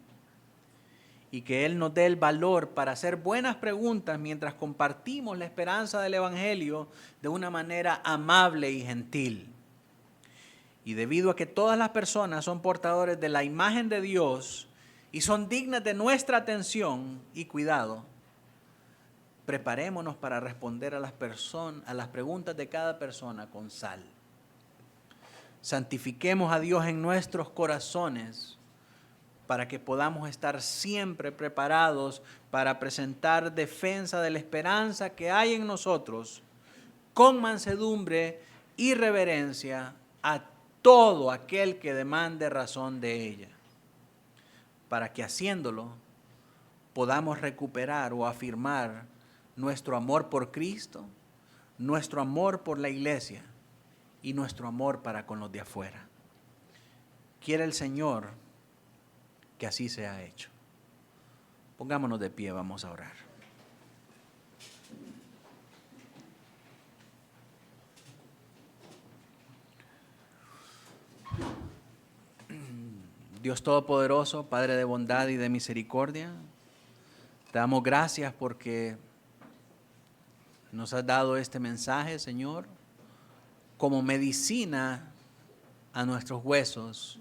Y que Él nos dé el valor para hacer buenas preguntas mientras compartimos la esperanza del Evangelio de una manera amable y gentil. Y debido a que todas las personas son portadores de la imagen de Dios y son dignas de nuestra atención y cuidado, preparémonos para responder a las preguntas de cada persona con sal. Santifiquemos a Dios en nuestros corazones para que podamos estar siempre preparados para presentar defensa de la esperanza que hay en nosotros, con mansedumbre y reverencia a todo aquel que demande razón de ella, para que haciéndolo podamos recuperar o afirmar nuestro amor por Cristo, nuestro amor por la iglesia y nuestro amor para con los de afuera. Quiere el Señor que así sea hecho. Pongámonos de pie, vamos a orar. Dios Todopoderoso, Padre de bondad y de misericordia, te damos gracias porque nos has dado este mensaje, Señor, como medicina a nuestros huesos,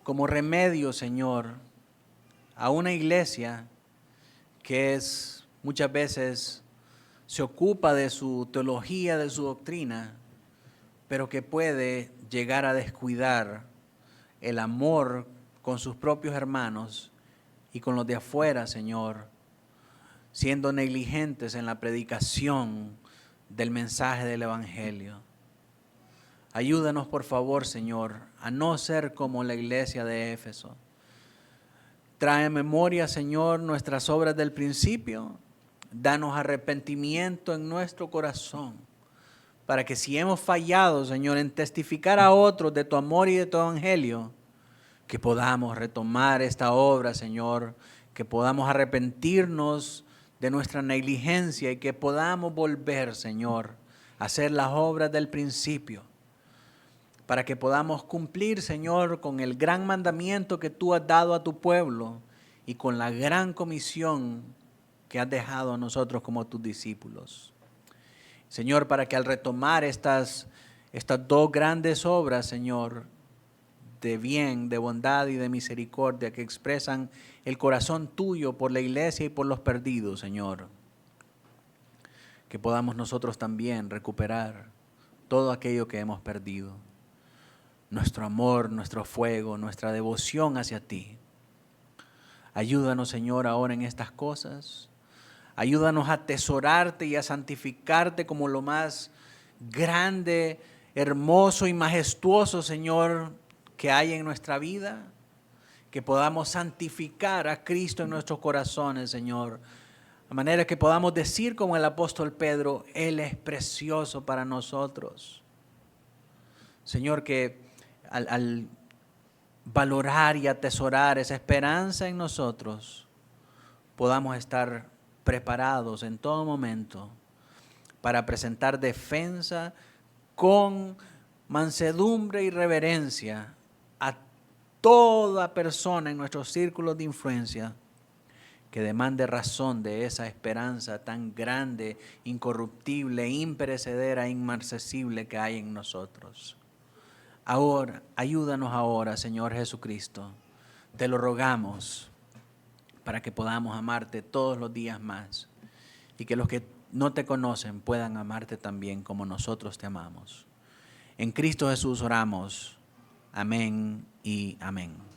como remedio, Señor, a una iglesia que muchas veces se ocupa de su teología, de su doctrina, pero que puede llegar a descuidar el amor con sus propios hermanos y con los de afuera, Señor, siendo negligentes en la predicación del mensaje del Evangelio. Ayúdanos, por favor, Señor, a no ser como la iglesia de Éfeso. Trae memoria, Señor, nuestras obras del principio. Danos arrepentimiento en nuestro corazón, para que si hemos fallado, Señor, en testificar a otros de tu amor y de tu evangelio, que podamos retomar esta obra, Señor, que podamos arrepentirnos de nuestra negligencia y que podamos volver, Señor, a hacer las obras del principio, para que podamos cumplir, Señor, con el gran mandamiento que tú has dado a tu pueblo y con la gran comisión que has dejado a nosotros como tus discípulos. Señor, para que al retomar estas dos grandes obras, Señor, de bien, de bondad y de misericordia que expresan el corazón tuyo por la iglesia y por los perdidos, Señor, que podamos nosotros también recuperar todo aquello que hemos perdido. Nuestro amor, nuestro fuego, nuestra devoción hacia ti. Ayúdanos, Señor, ahora en estas cosas. Ayúdanos a atesorarte y a santificarte como lo más grande, hermoso y majestuoso, Señor, que hay en nuestra vida. Que podamos santificar a Cristo en nuestros corazones, Señor. De manera que podamos decir como el apóstol Pedro, Él es precioso para nosotros. Señor, que al valorar y atesorar esa esperanza en nosotros, podamos estar preparados en todo momento para presentar defensa con mansedumbre y reverencia a toda persona en nuestros círculos de influencia que demande razón de esa esperanza tan grande, incorruptible, imperecedera, inmarcesible que hay en nosotros. Ahora, ayúdanos ahora, Señor Jesucristo, te lo rogamos para que podamos amarte todos los días más y que los que no te conocen puedan amarte también como nosotros te amamos. En Cristo Jesús oramos. Amén y amén.